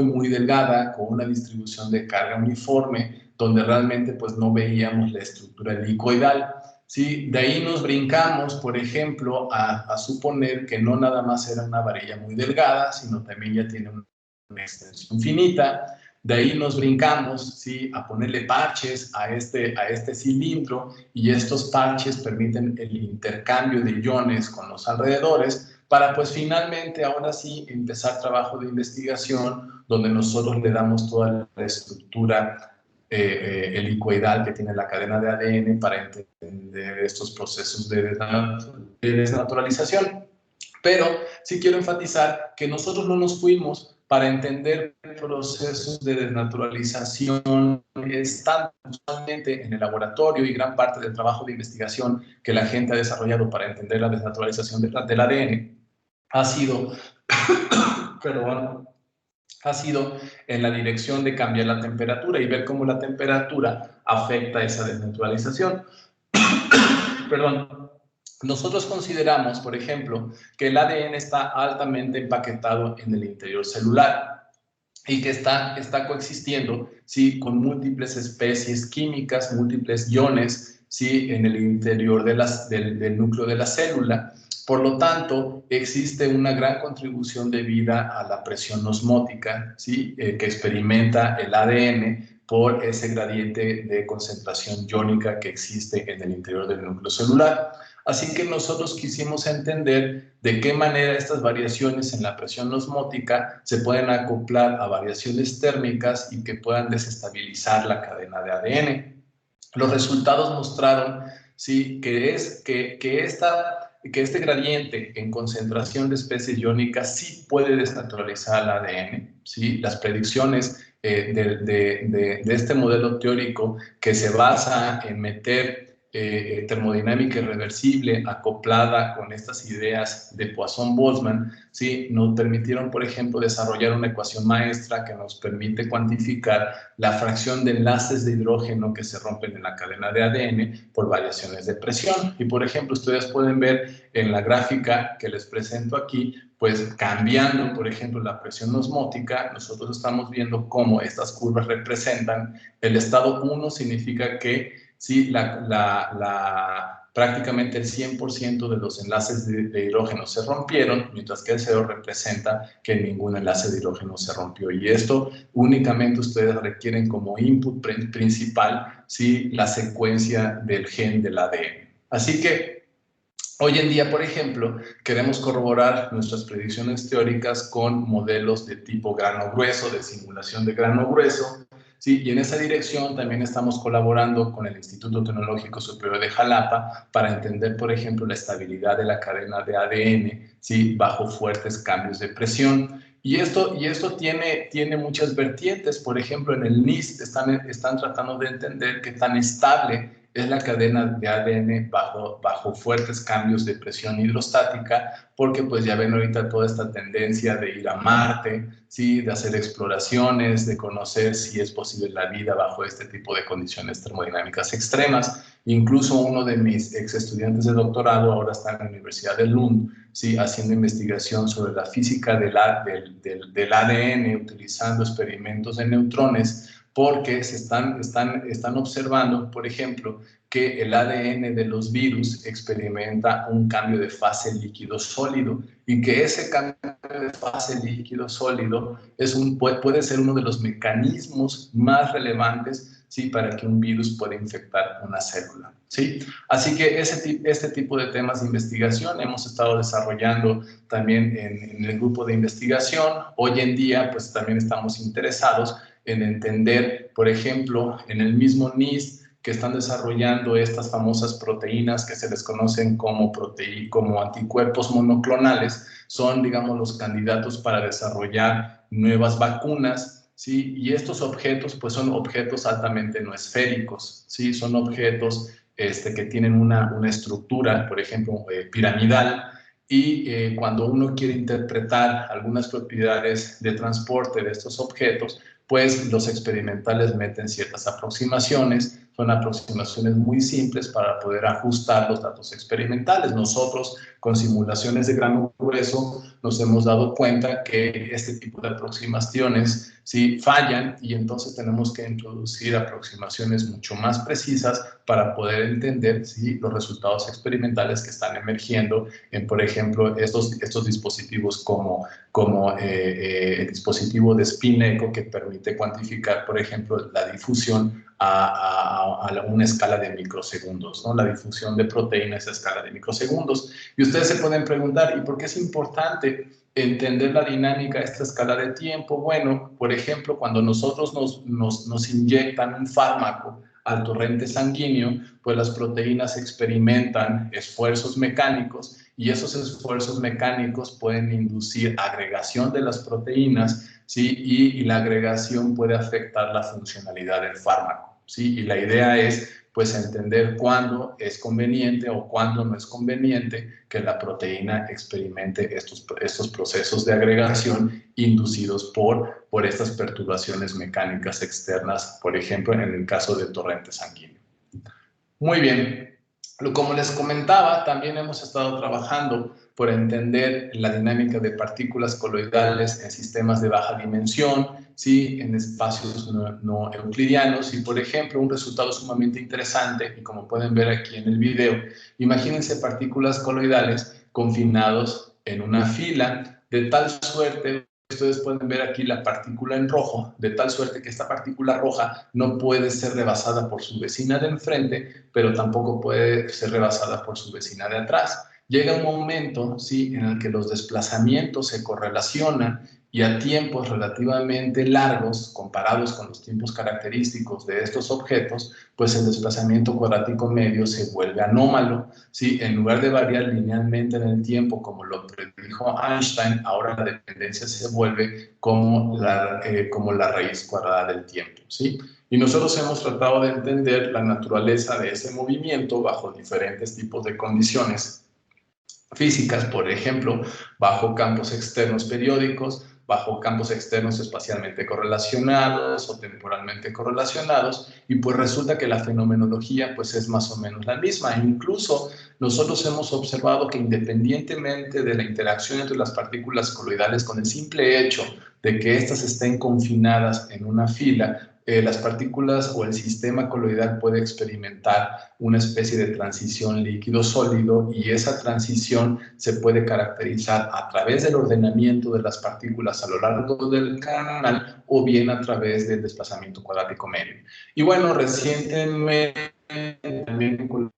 B: muy delgada, con una distribución de carga uniforme, donde realmente pues no veíamos la estructura helicoidal. ¿Sí? De ahí nos brincamos, por ejemplo, a suponer que no nada más era una varilla muy delgada, sino también ya tiene una extensión finita. De ahí nos brincamos, ¿sí? A ponerle parches a este cilindro, y estos parches permiten el intercambio de iones con los alrededores, para pues finalmente ahora sí empezar trabajo de investigación donde nosotros le damos toda la estructura helicoidal que tiene la cadena de ADN para entender estos procesos de desnaturalización. Pero sí quiero enfatizar que nosotros no nos fuimos para entender procesos de desnaturalización están usualmente en el laboratorio, y gran parte del trabajo de investigación que la gente ha desarrollado para entender la desnaturalización del ADN ha sido, perdón, ha sido en la dirección de cambiar la temperatura y ver cómo la temperatura afecta esa desnaturalización. Perdón. Nosotros consideramos, por ejemplo, que el ADN está altamente empaquetado en el interior celular y que está coexistiendo, ¿sí? Con múltiples especies químicas, múltiples iones, ¿sí? En el interior del núcleo de la célula. Por lo tanto, existe una gran contribución debida a la presión osmótica, ¿sí? Que experimenta el ADN por ese gradiente de concentración iónica que existe en el interior del núcleo celular. Así que nosotros quisimos entender de qué manera estas variaciones en la presión osmótica se pueden acoplar a variaciones térmicas y que puedan desestabilizar la cadena de ADN. Los resultados mostraron, ¿sí? que este gradiente en concentración de especies iónicas sí puede desnaturalizar el ADN. ¿Sí? Las predicciones de este modelo teórico, que se basa en meter termodinámica irreversible acoplada con estas ideas de Poisson-Boltzmann, ¿sí? Nos permitieron, por ejemplo, desarrollar una ecuación maestra que nos permite cuantificar la fracción de enlaces de hidrógeno que se rompen en la cadena de ADN por variaciones de presión. Y, por ejemplo, ustedes pueden ver en la gráfica que les presento aquí, pues cambiando, por ejemplo, la presión osmótica, nosotros estamos viendo cómo estas curvas representan el estado 1, significa que sí, prácticamente el 100% de los enlaces de hidrógeno se rompieron, mientras que el 0 representa que ningún enlace de hidrógeno se rompió. Y esto únicamente ustedes requieren como input principal, ¿sí?, la secuencia del gen del ADN. Así que hoy en día, por ejemplo, queremos corroborar nuestras predicciones teóricas con modelos de tipo grano grueso, de simulación de grano grueso, ¿sí? Y en esa dirección también estamos colaborando con el Instituto Tecnológico Superior de Jalapa para entender, por ejemplo, la estabilidad de la cadena de ADN, ¿sí?, bajo fuertes cambios de presión. Y esto tiene muchas vertientes. Por ejemplo, en el NIST están tratando de entender qué tan estable es la cadena de ADN bajo fuertes cambios de presión hidrostática, porque pues ya ven ahorita toda esta tendencia de ir a Marte, ¿sí?, de hacer exploraciones, de conocer si es posible la vida bajo este tipo de condiciones termodinámicas extremas. Incluso uno de mis ex estudiantes de doctorado ahora está en la Universidad de Lund, ¿sí?, haciendo investigación sobre la física del ADN utilizando experimentos de neutrones, porque están observando, por ejemplo, que el ADN de los virus experimenta un cambio de fase líquido-sólido y que ese cambio de fase líquido-sólido puede ser uno de los mecanismos más relevantes, ¿sí?, para que un virus pueda infectar una célula, ¿sí? Así que este tipo de temas de investigación hemos estado desarrollando también en el grupo de investigación. Hoy en día, pues también estamos interesados en entender, por ejemplo, en el mismo NIST, que están desarrollando estas famosas proteínas que se les conocen como anticuerpos monoclonales, son, digamos, los candidatos para desarrollar nuevas vacunas, ¿sí? Y estos objetos, pues son objetos altamente no esféricos, ¿sí? Son objetos que tienen una estructura, por ejemplo, piramidal, y cuando uno quiere interpretar algunas propiedades de transporte de estos objetos, pues los experimentales meten ciertas aproximaciones, son aproximaciones muy simples para poder ajustar los datos experimentales. Nosotros, con simulaciones de grano grueso, nos hemos dado cuenta que este tipo de aproximaciones sí fallan, y entonces tenemos que introducir aproximaciones mucho más precisas para poder entender si los resultados experimentales que están emergiendo en, por ejemplo, estos dispositivos como el dispositivo de spin echo, que permite cuantificar, por ejemplo, la difusión a una escala de microsegundos, ¿no? La difusión de proteínas a escala de microsegundos. Y ustedes se pueden preguntar, ¿y por qué es importante entender la dinámica a esta escala de tiempo? Bueno, por ejemplo, cuando nosotros nos inyectan un fármaco al torrente sanguíneo, pues las proteínas experimentan esfuerzos mecánicos, y esos esfuerzos mecánicos pueden inducir agregación de las proteínas, ¿sí? Y la agregación puede afectar la funcionalidad del fármaco, ¿sí? Y la idea es, pues, entender cuándo es conveniente o cuándo no es conveniente que la proteína experimente estos procesos de agregación inducidos por estas perturbaciones mecánicas externas, por ejemplo, en el caso del torrente sanguíneo. Muy bien. Como les comentaba, también hemos estado trabajando por entender la dinámica de partículas coloidales en sistemas de baja dimensión, ¿sí?, en espacios no euclidianos. Y, por ejemplo, un resultado sumamente interesante, y como pueden ver aquí en el video, imagínense partículas coloidales confinados en una fila, de tal suerte, ustedes pueden ver aquí la partícula en rojo, de tal suerte que esta partícula roja no puede ser rebasada por su vecina de enfrente, pero tampoco puede ser rebasada por su vecina de atrás. Llega un momento, ¿sí?, en el que los desplazamientos se correlacionan, y a tiempos relativamente largos, comparados con los tiempos característicos de estos objetos, pues el desplazamiento cuadrático medio se vuelve anómalo, ¿sí? En lugar de variar linealmente en el tiempo, como lo predijo Einstein, ahora la dependencia se vuelve como la raíz cuadrada del tiempo, ¿sí? Y nosotros hemos tratado de entender la naturaleza de ese movimiento bajo diferentes tipos de condiciones físicas, por ejemplo, bajo campos externos periódicos, bajo campos externos espacialmente correlacionados o temporalmente correlacionados, y pues resulta que la fenomenología pues es más o menos la misma. Incluso nosotros hemos observado que independientemente de la interacción entre las partículas coloidales, con el simple hecho de que éstas estén confinadas en una fila, las partículas o el sistema coloidal puede experimentar una especie de transición líquido-sólido, y esa transición se puede caracterizar a través del ordenamiento de las partículas a lo largo del canal o bien a través del desplazamiento cuadrático medio. Y bueno, recientemente también con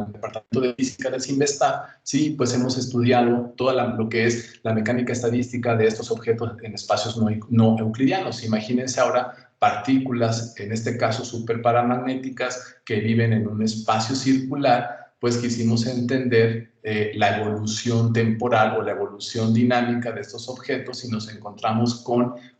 B: el Departamento de Física del CIMBESTA, sí, pues hemos estudiado toda lo que es la mecánica estadística de estos objetos en espacios no euclidianos. Imagínense ahora partículas, en este caso superparamagnéticas, que viven en un espacio circular. Pues quisimos entender la evolución temporal o la evolución dinámica de estos objetos, y nos encontramos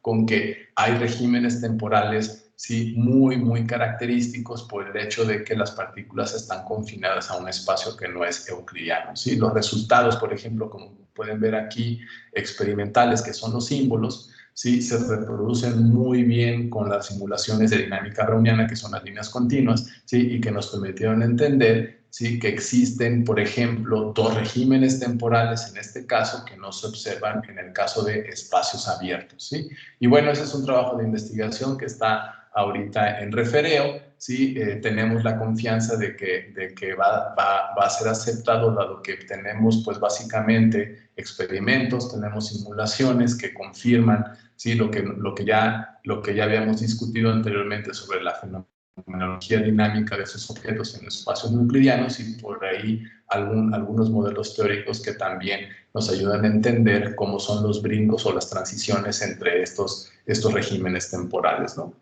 B: con que hay regímenes temporales, sí, muy característicos por el hecho de que las partículas están confinadas a un espacio que no es euclidiano, ¿sí? Los resultados, por ejemplo, como pueden ver aquí, experimentales, que son los símbolos, ¿sí?, se reproducen muy bien con las simulaciones de dinámica browniana, que son las líneas continuas, ¿sí?, y que nos permitieron entender, ¿sí?, que existen, por ejemplo, dos regímenes temporales en este caso que no se observan en el caso de espacios abiertos, ¿sí? Y bueno, ese es un trabajo de investigación que está ahorita en refereo, ¿sí? Tenemos la confianza de que va a ser aceptado, dado que tenemos pues básicamente experimentos, tenemos simulaciones que confirman, ¿sí?, lo que ya habíamos discutido anteriormente sobre la fenomenología dinámica de esos objetos en los espacios euclidianos, y por ahí algunos modelos teóricos que también nos ayudan a entender cómo son los brincos o las transiciones entre estos regímenes temporales, ¿no?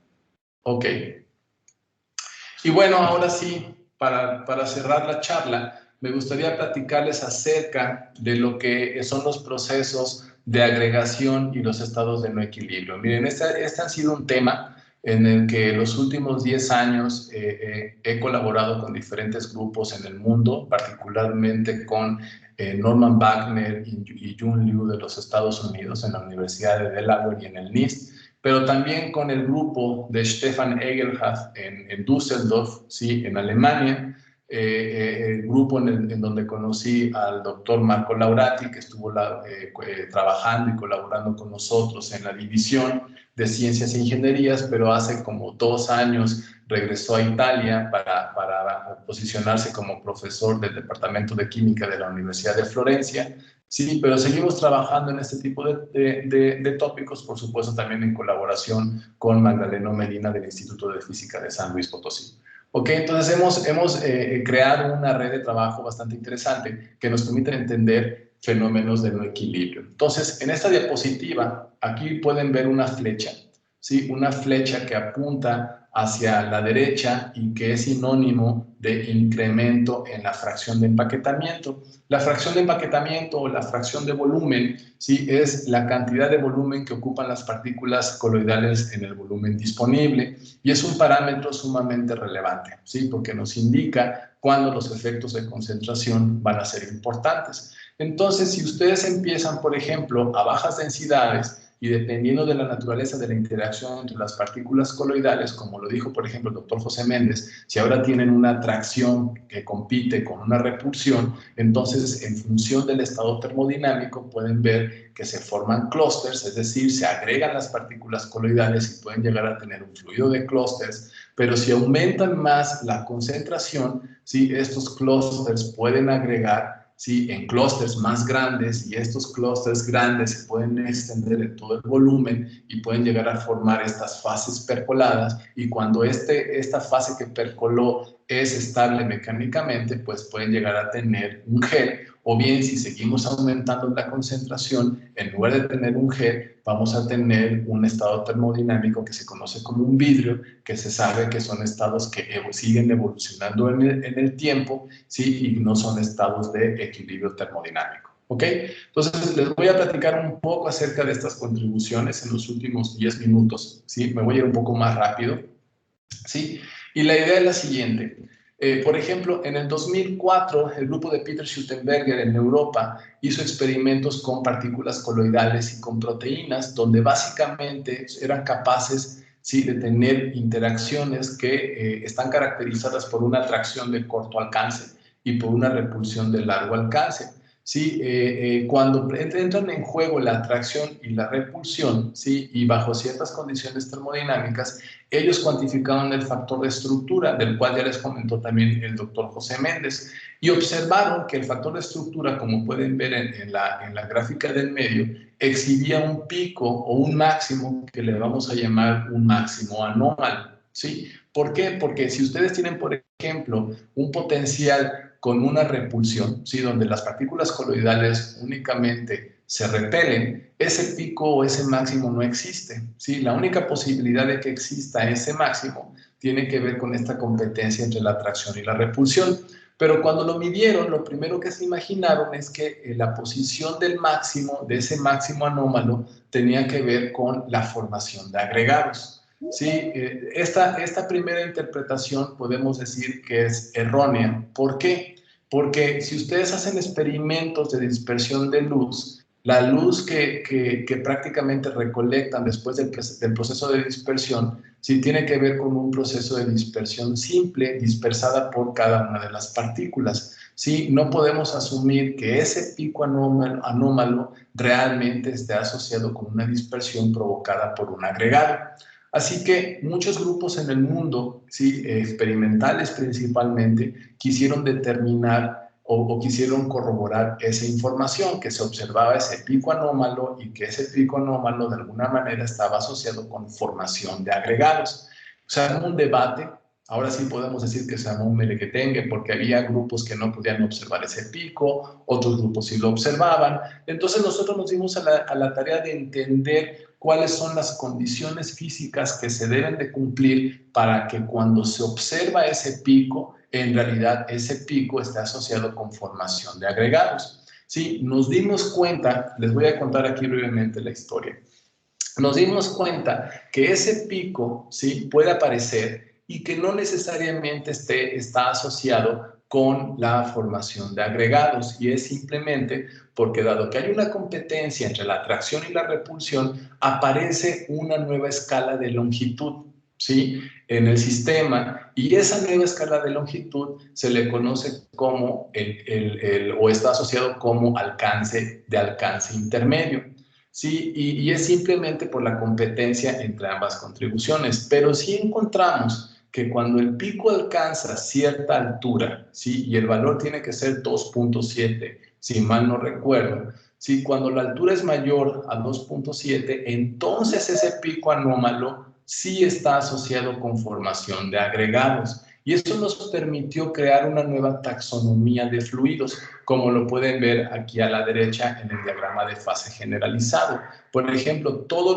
B: Ok. Y bueno, ahora sí, para cerrar la charla, me gustaría platicarles acerca de lo que son los procesos de agregación y los estados de no equilibrio. Miren, este ha sido un tema en el que los últimos 10 años he colaborado con diferentes grupos en el mundo, particularmente con Norman Wagner y Jun Liu de los Estados Unidos en la Universidad de Delaware y en el NIST, pero también con el grupo de Stefan Egelhard en Düsseldorf, ¿sí?, en Alemania, el grupo en donde conocí al doctor Marco Laurati, que estuvo trabajando y colaborando con nosotros en la división de Ciencias e Ingenierías, pero hace como 2 años regresó a Italia para posicionarse como profesor del Departamento de Química de la Universidad de Florencia. Sí, pero seguimos trabajando en este tipo de tópicos, por supuesto también en colaboración con Magdaleno Medina del Instituto de Física de San Luis Potosí. Ok, entonces hemos creado una red de trabajo bastante interesante que nos permite entender fenómenos de no equilibrio. Entonces, en esta diapositiva, aquí pueden ver una flecha, ¿sí?, una flecha que apunta hacia la derecha y que es sinónimo de incremento en la fracción de empaquetamiento. La fracción de empaquetamiento o la fracción de volumen, ¿sí?, es la cantidad de volumen que ocupan las partículas coloidales en el volumen disponible, y es un parámetro sumamente relevante, ¿sí?, porque nos indica cuándo los efectos de concentración van a ser importantes. Entonces, si ustedes empiezan, por ejemplo, a bajas densidades, y dependiendo de la naturaleza de la interacción entre las partículas coloidales, como lo dijo, por ejemplo, el doctor José Méndez, si ahora tienen una atracción que compite con una repulsión, entonces, en función del estado termodinámico, pueden ver que se forman clústeres, es decir, se agregan las partículas coloidales y pueden llegar a tener un fluido de clústeres, pero si aumentan más la concentración, ¿sí?, estos clústeres pueden agregar, ¿sí?, en clústeres más grandes, y estos clústeres grandes se pueden extender en todo el volumen y pueden llegar a formar estas fases percoladas, y cuando esta fase que percoló es estable mecánicamente, pues pueden llegar a tener un gel, o bien si seguimos aumentando la concentración, en lugar de tener un gel, vamos a tener un estado termodinámico que se conoce como un vidrio, que se sabe que son estados que siguen evolucionando en el tiempo, ¿sí?, y no son estados de equilibrio termodinámico. ¿Ok? Entonces, les voy a platicar un poco acerca de estas contribuciones en los últimos 10 minutos, ¿sí? Me voy a ir un poco más rápido, ¿sí? Y la idea es la siguiente. Por ejemplo, en el 2004, el grupo de Peter Schuttenberger en Europa hizo experimentos con partículas coloidales y con proteínas, donde básicamente eran capaces, ¿sí?, de tener interacciones que están caracterizadas por una atracción de corto alcance. y por una repulsión de largo alcance. ¿Sí? Cuando entran en juego la atracción y la repulsión, ¿sí? Y bajo ciertas condiciones termodinámicas, ellos cuantificaron el factor de estructura, del cual ya les comentó también el doctor José Méndez, y observaron que el factor de estructura, como pueden ver en la gráfica del medio, exhibía un pico o un máximo que le vamos a llamar un máximo anómalo. ¿Sí? ¿Por qué? Porque si ustedes tienen, por ejemplo, un potencial con una repulsión, ¿sí? Donde las partículas coloidales únicamente se repelen, ese pico o ese máximo no existe. ¿Sí? La única posibilidad de que exista ese máximo tiene que ver con esta competencia entre la atracción y la repulsión. Pero cuando lo midieron, lo primero que se imaginaron es que la posición del máximo, de ese máximo anómalo, tenía que ver con la formación de agregados. Sí, esta primera interpretación podemos decir que es errónea. ¿Por qué? Porque si ustedes hacen experimentos de dispersión de luz, la luz que prácticamente recolectan después del proceso de dispersión, sí tiene que ver con un proceso de dispersión simple, dispersada por cada una de las partículas. Sí, no podemos asumir que ese pico anómalo realmente esté asociado con una dispersión provocada por un agregado. Así que muchos grupos en el mundo, ¿sí? Experimentales principalmente, quisieron determinar o quisieron corroborar esa información, que se observaba ese pico anómalo y que ese pico anómalo de alguna manera estaba asociado con formación de agregados. O sea, un debate, ahora sí podemos decir que se armó un merequetengue, porque había grupos que no podían observar ese pico, otros grupos sí lo observaban. Entonces nosotros nos dimos a la tarea de entender cuáles son las condiciones físicas que se deben de cumplir para que cuando se observa ese pico, en realidad ese pico está asociado con formación de agregados. Sí, nos dimos cuenta, les voy a contar aquí brevemente la historia. Nos dimos cuenta que ese pico, ¿sí? Puede aparecer y que no necesariamente está asociado con la formación de agregados, y es simplemente porque dado que hay una competencia entre la atracción y la repulsión, aparece una nueva escala de longitud, ¿sí? En el sistema, y esa nueva escala de longitud se le conoce como o está asociado como alcance intermedio. Sí, y es simplemente por la competencia entre ambas contribuciones, pero sí encontramos que cuando el pico alcanza cierta altura, ¿sí? Y el valor tiene que ser 2.7, si mal no recuerdo, ¿sí? Cuando la altura es mayor a 2.7, entonces ese pico anómalo sí está asociado con formación de agregados. Y eso nos permitió crear una nueva taxonomía de fluidos, como lo pueden ver aquí a la derecha en el diagrama de fase generalizado. Por ejemplo, todos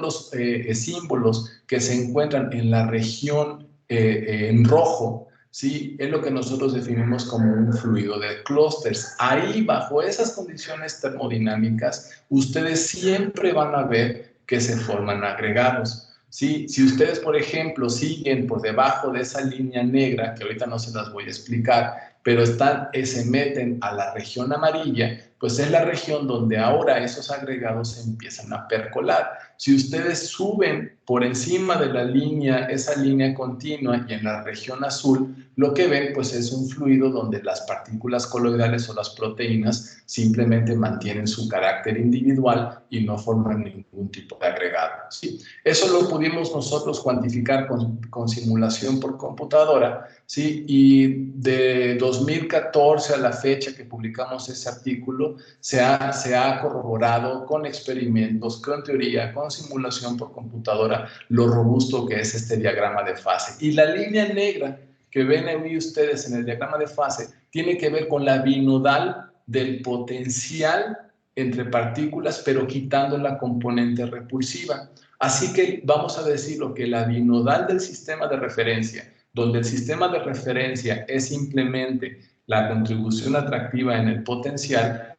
B: los símbolos que se encuentran en la región en rojo, ¿sí? Es lo que nosotros definimos como un fluido de clústeres. Ahí, bajo esas condiciones termodinámicas, ustedes siempre van a ver que se forman agregados. ¿Sí? Si ustedes, por ejemplo, siguen por debajo de esa línea negra, que ahorita no se las voy a explicar, pero se meten a la región amarilla, pues es la región donde ahora esos agregados se empiezan a percolar. Si ustedes suben por encima de la línea, esa línea continua, y en la región azul, lo que ven pues es un fluido donde las partículas coloidales o las proteínas simplemente mantienen su carácter individual y no forman ningún tipo de agregado, ¿sí? Eso lo pudimos nosotros cuantificar con simulación por computadora, ¿sí? Y de 2014 a la fecha que publicamos ese artículo, se ha corroborado con experimentos, con teoría, con simulación por computadora, lo robusto que es este diagrama de fase. Y la línea negra que ven ahí ustedes en el diagrama de fase tiene que ver con la binodal del potencial entre partículas, pero quitando la componente repulsiva. Así que vamos a decirlo que la binodal del sistema de referencia, donde el sistema de referencia es simplemente la contribución atractiva en el potencial,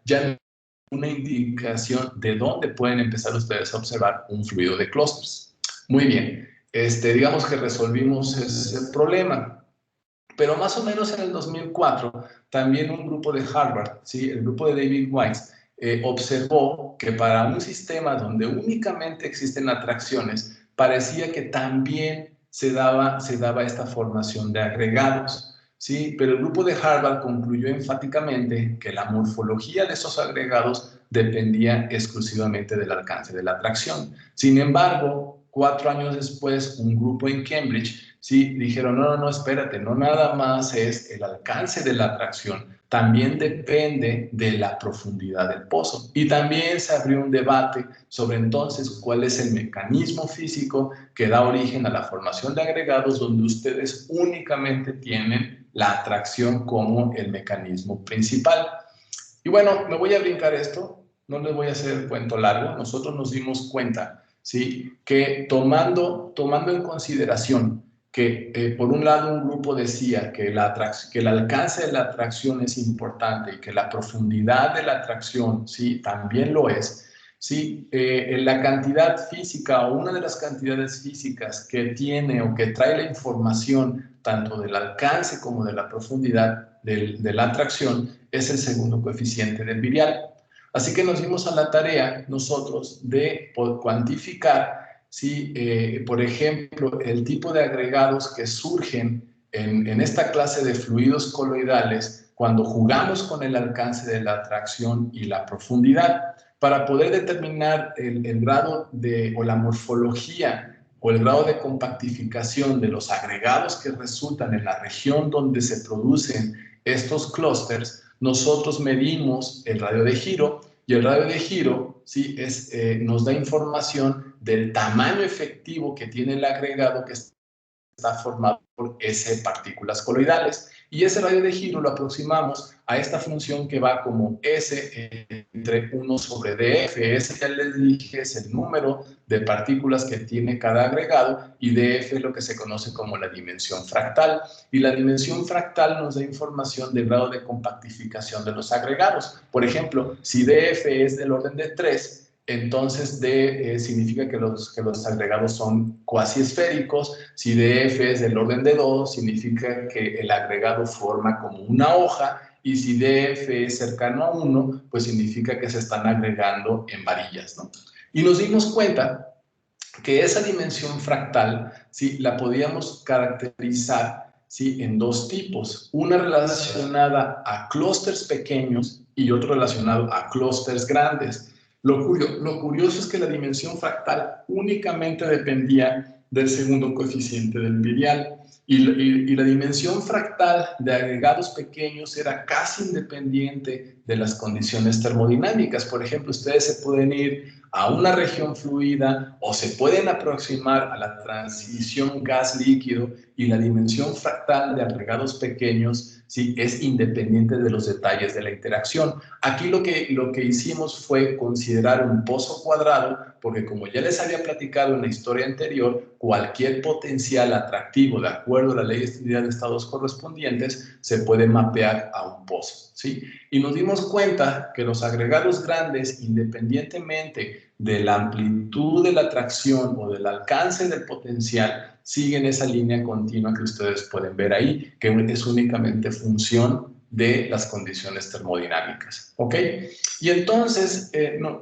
B: ya una indicación de dónde pueden empezar ustedes a observar un fluido de clústeres. Muy bien, digamos que resolvimos ese problema. Pero más o menos en el 2004, también un grupo de Harvard, ¿sí? El grupo de David Weiss, observó que para un sistema donde únicamente existen atracciones, parecía que también se daba esta formación de agregados. ¿sí? Pero el grupo de Harvard concluyó enfáticamente que la morfología de esos agregados dependía exclusivamente del alcance de la atracción. Sin embargo, 4 años después, un grupo en Cambridge, sí, dijeron, no, espérate, no nada más es el alcance de la atracción, también depende de la profundidad del pozo. Y también se abrió un debate sobre entonces cuál es el mecanismo físico que da origen a la formación de agregados donde ustedes únicamente tienen la atracción como el mecanismo principal. Y bueno, me voy a brincar esto, no les voy a hacer el cuento largo. Nosotros nos dimos cuenta, ¿sí?, que tomando en consideración que por un lado un grupo decía que el alcance de la atracción es importante y que la profundidad de la atracción, sí, también lo es, sí, la cantidad física o una de las cantidades físicas que tiene o que trae la información tanto del alcance como de la profundidad de la atracción es el segundo coeficiente del virial. Así que nos dimos a la tarea nosotros de cuantificar, ¿sí? Por ejemplo, el tipo de agregados que surgen en esta clase de fluidos coloidales cuando jugamos con el alcance de la atracción y la profundidad, para poder determinar el grado o la morfología o el grado de compactificación de los agregados que resultan en la región donde se producen estos clústeres. Nosotros medimos el radio de giro y el radio de giro, ¿sí?, nos da información del tamaño efectivo que tiene el agregado que está formado por S partículas coloidales. Y ese radio de giro lo aproximamos a esta función que va como S entre 1 sobre df. S, ya les dije, es el número de partículas que tiene cada agregado, y df es lo que se conoce como la dimensión fractal. Y la dimensión fractal nos da información del grado de compactificación de los agregados. Por ejemplo, si df es del orden de 3, entonces D significa que los agregados son cuasi esféricos. Si DF es del orden de 2, significa que el agregado forma como una hoja. Y si DF es cercano a 1, pues significa que se están agregando en varillas, ¿no? Y nos dimos cuenta que esa dimensión fractal, ¿sí?, la podíamos caracterizar, ¿sí?, en dos tipos. Una relacionada a clústeres pequeños y otro relacionado a clústeres grandes. Lo curioso es que la dimensión fractal únicamente dependía del segundo coeficiente del virial, y la dimensión fractal de agregados pequeños era casi independiente de las condiciones termodinámicas. Por ejemplo, ustedes se pueden ir a una región fluida o se pueden aproximar a la transición gas-líquido, y la dimensión fractal de agregados pequeños, sí, es independiente de los detalles de la interacción. Aquí lo que hicimos fue considerar un pozo cuadrado, porque como ya les había platicado en la historia anterior, cualquier potencial atractivo de acuerdo a la ley de estabilidad de estados correspondientes se puede mapear a un pozo, ¿sí? Y nos dimos cuenta que los agregados grandes, independientemente de la amplitud de la atracción o del alcance del potencial, siguen esa línea continua que ustedes pueden ver ahí, que es únicamente función de las condiciones termodinámicas, ¿ok? Y entonces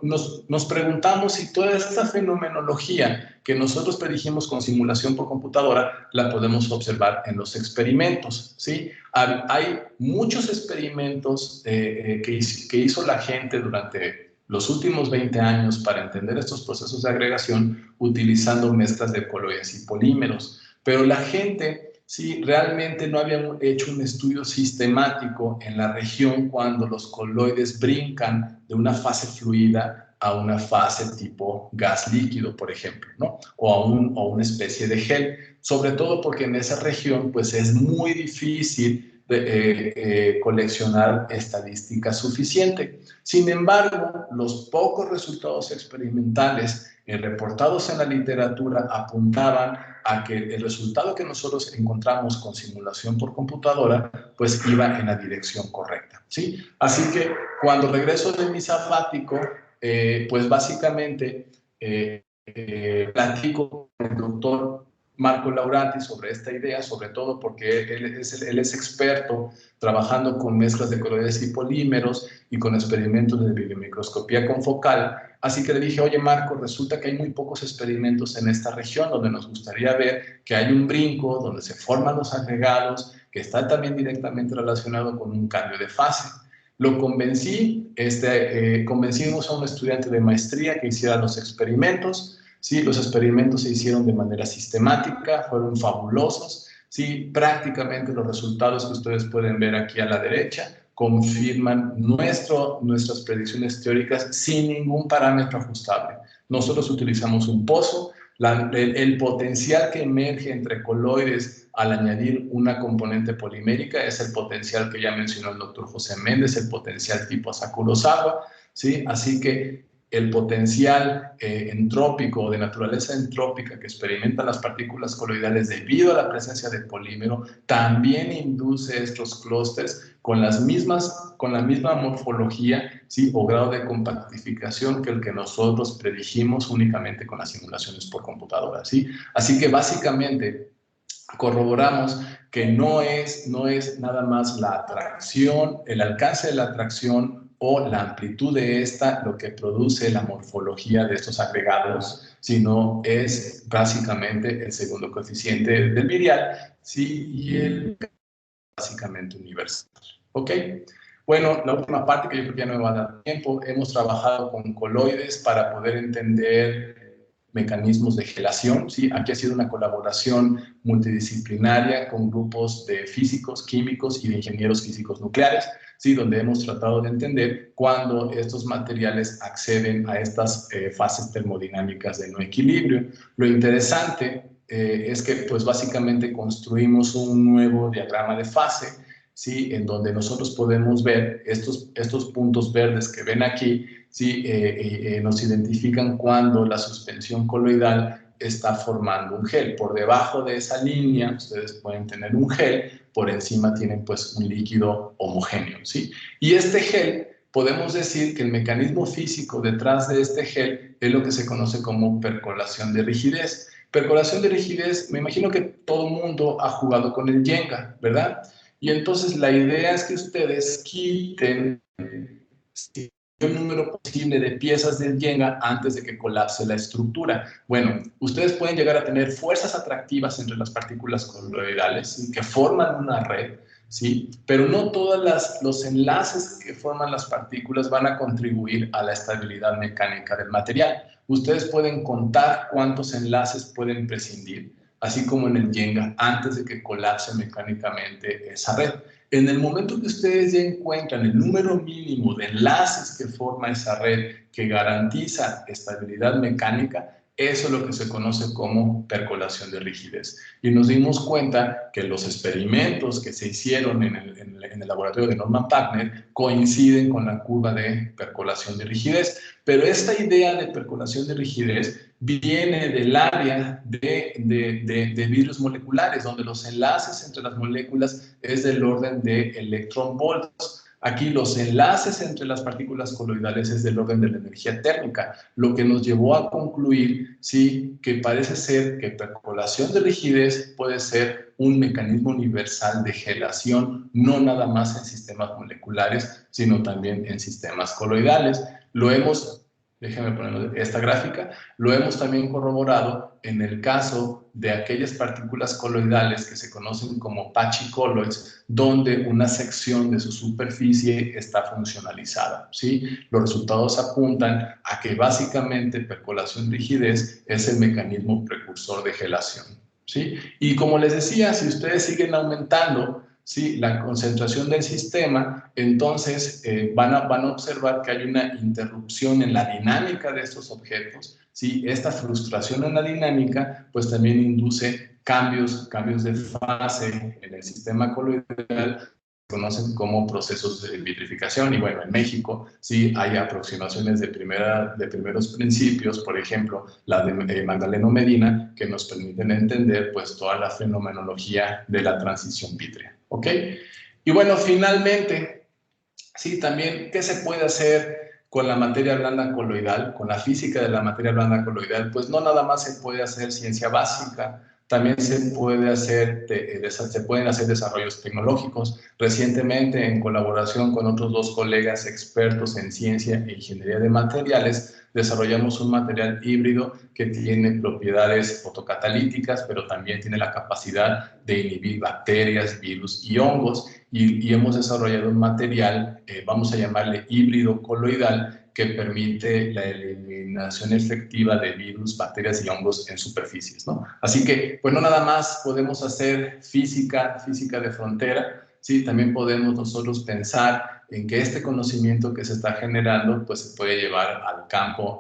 B: nos preguntamos si toda esta fenomenología que nosotros predijimos con simulación por computadora la podemos observar en los experimentos, ¿sí? Hay muchos experimentos que hizo la gente durante los últimos 20 años para entender estos procesos de agregación utilizando mezclas de coloides y polímeros, pero la gente, sí, realmente no había hecho un estudio sistemático en la región cuando los coloides brincan de una fase fluida a una fase tipo gas líquido, por ejemplo, ¿no? O una especie de gel, sobre todo porque en esa región pues es muy difícil coleccionar estadística suficiente. Sin embargo, los pocos resultados experimentales reportados en la literatura apuntaban a que el resultado que nosotros encontramos con simulación por computadora pues iba en la dirección correcta, ¿sí? Así que cuando regreso de mi sabático, pues básicamente platico con el doctor Marco Laurati sobre esta idea, sobre todo porque él es experto trabajando con mezclas de coloides y polímeros y con experimentos de biomicroscopía confocal. Así que le dije, oye Marco, resulta que hay muy pocos experimentos en esta región donde nos gustaría ver que hay un brinco, donde se forman los agregados que está también directamente relacionado con un cambio de fase. Lo convencí, convencimos a un estudiante de maestría que hiciera los experimentos. Sí, los experimentos se hicieron de manera sistemática, fueron fabulosos. Sí, prácticamente los resultados que ustedes pueden ver aquí a la derecha confirman nuestras predicciones teóricas sin ningún parámetro ajustable. Nosotros utilizamos un pozo, el potencial que emerge entre coloides al añadir una componente polimérica es el potencial que ya mencionó el doctor José Méndez, el potencial tipo Kurosawa, ¿sí? Así que el potencial entrópico o de naturaleza entrópica que experimentan las partículas coloidales debido a la presencia de polímero también induce estos clústeres con la misma morfología, ¿sí? O grado de compactificación que el que nosotros predijimos únicamente con las simulaciones por computadora, ¿sí? Así que básicamente corroboramos que no es nada más la atracción, el alcance de la atracción o la amplitud de esta lo que produce la morfología de estos agregados, sino es básicamente el segundo coeficiente del virial, ¿sí? Y el básicamente universal. ¿Ok? Bueno, la última parte que yo creo que ya no me va a dar tiempo, hemos trabajado con coloides para poder entender mecanismos de gelación, ¿sí? Aquí ha sido una colaboración multidisciplinaria con grupos de físicos, químicos y de ingenieros físicos nucleares, ¿sí? Donde hemos tratado de entender cuándo estos materiales acceden a estas fases termodinámicas de no equilibrio. Lo interesante es que pues básicamente construimos un nuevo diagrama de fase, ¿sí? En donde nosotros podemos ver estos puntos verdes que ven aquí, ¿sí? Nos identifican cuando la suspensión coloidal está formando un gel. Por debajo de esa línea ustedes pueden tener un gel, por encima tienen pues un líquido homogéneo, ¿sí? Y este gel, podemos decir que el mecanismo físico detrás de este gel es lo que se conoce como percolación de rigidez. Percolación de rigidez, me imagino que todo el mundo ha jugado con el Jenga, ¿verdad? Y entonces la idea es que ustedes quiten el número posible de piezas del Jenga antes de que colapse la estructura. Bueno, ustedes pueden llegar a tener fuerzas atractivas entre las partículas coloidales, ¿sí? Que forman una red, ¿sí? Pero no todos los enlaces que forman las partículas van a contribuir a la estabilidad mecánica del material. Ustedes pueden contar cuántos enlaces pueden prescindir, así como en el Jenga, antes de que colapse mecánicamente esa red. En el momento que ustedes ya encuentran el número mínimo de enlaces que forma esa red que garantiza estabilidad mecánica, eso es lo que se conoce como percolación de rigidez. Y nos dimos cuenta que los experimentos que se hicieron en el laboratorio de Norman Partner coinciden con la curva de percolación de rigidez. Pero esta idea de percolación de rigidez viene del área de vidrios moleculares, donde los enlaces entre las moléculas es del orden de electronvolts. Aquí los enlaces entre las partículas coloidales es del orden de la energía térmica, lo que nos llevó a concluir, sí, que parece ser que percolación de rigidez puede ser un mecanismo universal de gelación, no nada más en sistemas moleculares, sino también en sistemas coloidales. Lo hemos, déjenme poner esta gráfica, lo hemos también corroborado en el caso de aquellas partículas coloidales que se conocen como pachycolloids, donde una sección de su superficie está funcionalizada, ¿sí? Los resultados apuntan a que básicamente percolación rigidez es el mecanismo precursor de gelación, ¿sí? Y como les decía, si ustedes siguen aumentando, ¿sí?, la concentración del sistema, entonces van a observar que hay una interrupción en la dinámica de estos objetos, ¿sí? Esta frustración en la dinámica pues también induce cambios de fase en el sistema coloidal, se conocen como procesos de vitrificación. Y bueno, en México sí hay aproximaciones de primeros principios, por ejemplo, la de Magdaleno Medina, que nos permiten entender pues toda la fenomenología de la transición vítrea. ¿Ok? Y bueno, finalmente, sí, también, ¿qué se puede hacer con la materia blanda coloidal, con la física de la materia blanda coloidal? Pues no nada más se puede hacer ciencia básica, también se pueden hacer desarrollos tecnológicos. Recientemente, en colaboración con otros 2 colegas expertos en ciencia e ingeniería de materiales, desarrollamos un material híbrido que tiene propiedades fotocatalíticas, pero también tiene la capacidad de inhibir bacterias, virus y hongos. Y hemos desarrollado un material, vamos a llamarle híbrido coloidal, que permite la eliminación efectiva de virus, bacterias y hongos en superficies, ¿no? Así que, pues no nada más podemos hacer física de frontera, sí, también podemos nosotros pensar en que este conocimiento que se está generando, pues se puede llevar al campo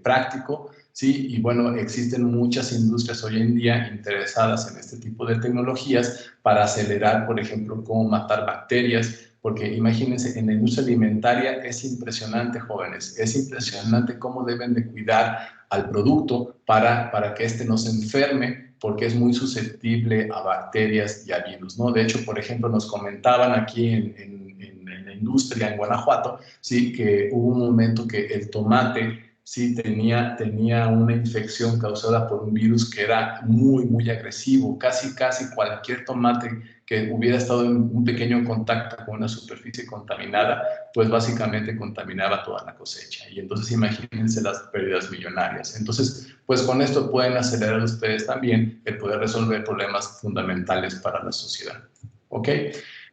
B: práctico, sí, y bueno, existen muchas industrias hoy en día interesadas en este tipo de tecnologías para acelerar, por ejemplo, cómo matar bacterias, porque imagínense, en la industria alimentaria es impresionante, jóvenes, es impresionante cómo deben de cuidar al producto para que éste no se enferme, porque es muy susceptible a bacterias y a virus, ¿no? De hecho, por ejemplo, nos comentaban aquí en la industria en Guanajuato, sí, que hubo un momento que el tomate sí tenía una infección causada por un virus que era muy agresivo. Casi cualquier tomate que hubiera estado en un pequeño contacto con una superficie contaminada, pues básicamente contaminaba toda la cosecha. Y entonces imagínense las pérdidas millonarias. Entonces, pues con esto pueden acelerar ustedes también el poder resolver problemas fundamentales para la sociedad. ¿Ok?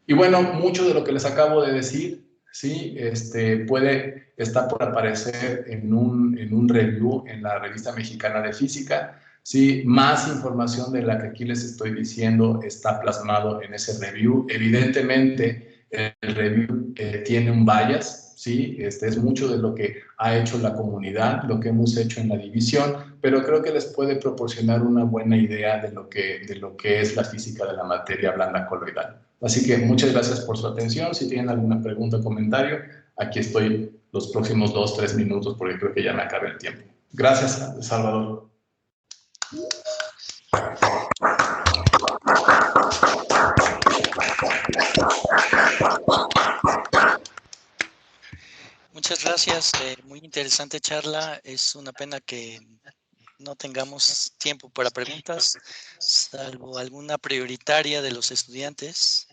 B: Y bueno, mucho de lo que les acabo de decir, sí, está por aparecer en un review en la Revista Mexicana de Física. Sí, más información de la que aquí les estoy diciendo está plasmado en ese review. Evidentemente, el review tiene un bias, ¿sí? Es mucho de lo que ha hecho la comunidad, lo que hemos hecho en la división, pero creo que les puede proporcionar una buena idea de lo que es la física de la materia blanda coloidal. Así que muchas gracias por su atención. Si tienen alguna pregunta o comentario, aquí estoy los próximos 2-3 minutos porque creo que ya me acabé el tiempo. Gracias, Salvador.
A: Muchas gracias, muy interesante charla. Es una pena que no tengamos tiempo para preguntas, salvo alguna prioritaria de los estudiantes.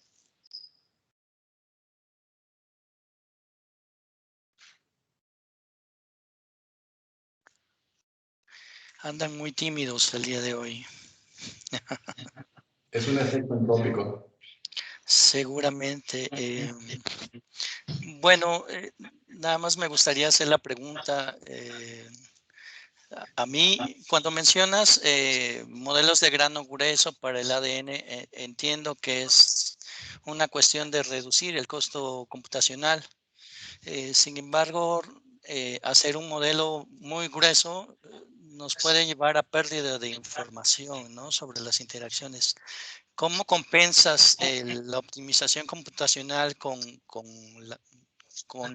A: Andan muy tímidos el día de hoy.
B: Es un efecto entrópico.
A: Seguramente. Bueno, nada más me gustaría hacer la pregunta. A mí, cuando mencionas modelos de grano grueso para el ADN, entiendo que es una cuestión de reducir el costo computacional. Sin embargo, hacer un modelo muy grueso nos puede llevar a pérdida de información, ¿no?, sobre las interacciones. ¿Cómo compensas la optimización computacional con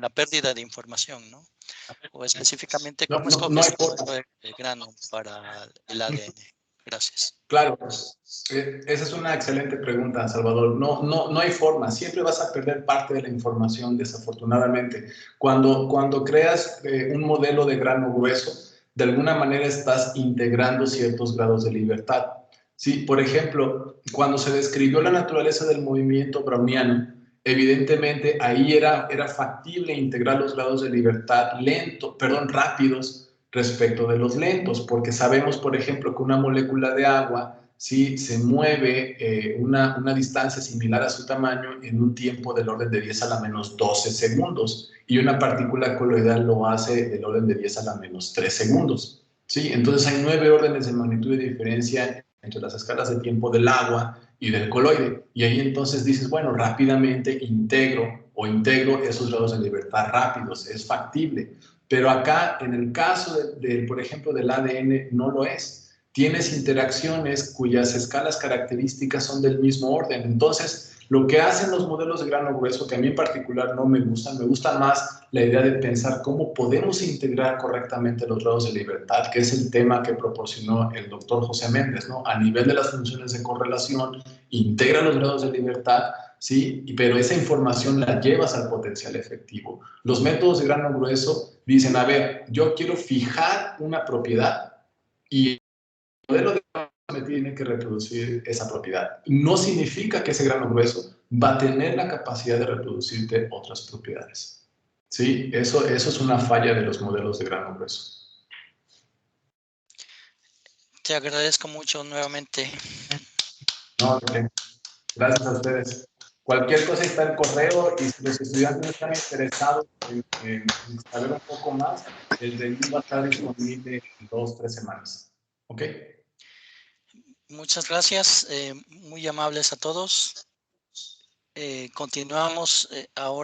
A: la pérdida de información, ¿no? O específicamente, ¿cómo
B: No hay
A: escoges un
B: forma.
A: modelo de grano para el ADN? Gracias.
B: Claro, esa es una excelente pregunta, Salvador. No hay forma. Siempre vas a perder parte de la información, desafortunadamente. Cuando creas un modelo de grano grueso, de alguna manera estás integrando ciertos grados de libertad. Sí, por ejemplo, cuando se describió la naturaleza del movimiento browniano, evidentemente ahí era factible integrar los grados de libertad rápidos respecto de los lentos, porque sabemos, por ejemplo, que una molécula de agua sí se mueve una distancia similar a su tamaño en un tiempo del orden de 10 a la menos 12 segundos y una partícula coloidal lo hace del orden de 10 a la menos 3 segundos. ¿Sí? Entonces hay 9 órdenes de magnitud de diferencia entre las escalas de tiempo del agua y del coloide. Y ahí entonces dices, bueno, rápidamente integro esos grados de libertad rápidos, es factible. Pero acá, en el caso, por ejemplo, del ADN, no lo es. Tienes interacciones cuyas escalas características son del mismo orden. Entonces, lo que hacen los modelos de grano grueso, que a mí en particular no me gusta más la idea de pensar cómo podemos integrar correctamente los grados de libertad, que es el tema que proporcionó el doctor José Méndez, ¿no? A nivel de las funciones de correlación, integra los grados de libertad, ¿sí? Pero esa información la llevas al potencial efectivo. Los métodos de grano grueso dicen, a ver, yo quiero fijar una propiedad y el modelo de me tiene que reproducir esa propiedad. No significa que ese grano grueso va a tener la capacidad de reproducirte otras propiedades. ¿Sí? Eso es una falla de los modelos de grano grueso.
A: Te agradezco mucho nuevamente.
B: No, gracias a ustedes. Cualquier cosa está en correo y si los estudiantes están interesados en saber un poco más, el review va a estar disponible en 2 o 3 semanas. ¿Ok?
A: Muchas gracias. Muy amables a todos. Continuamos ahora.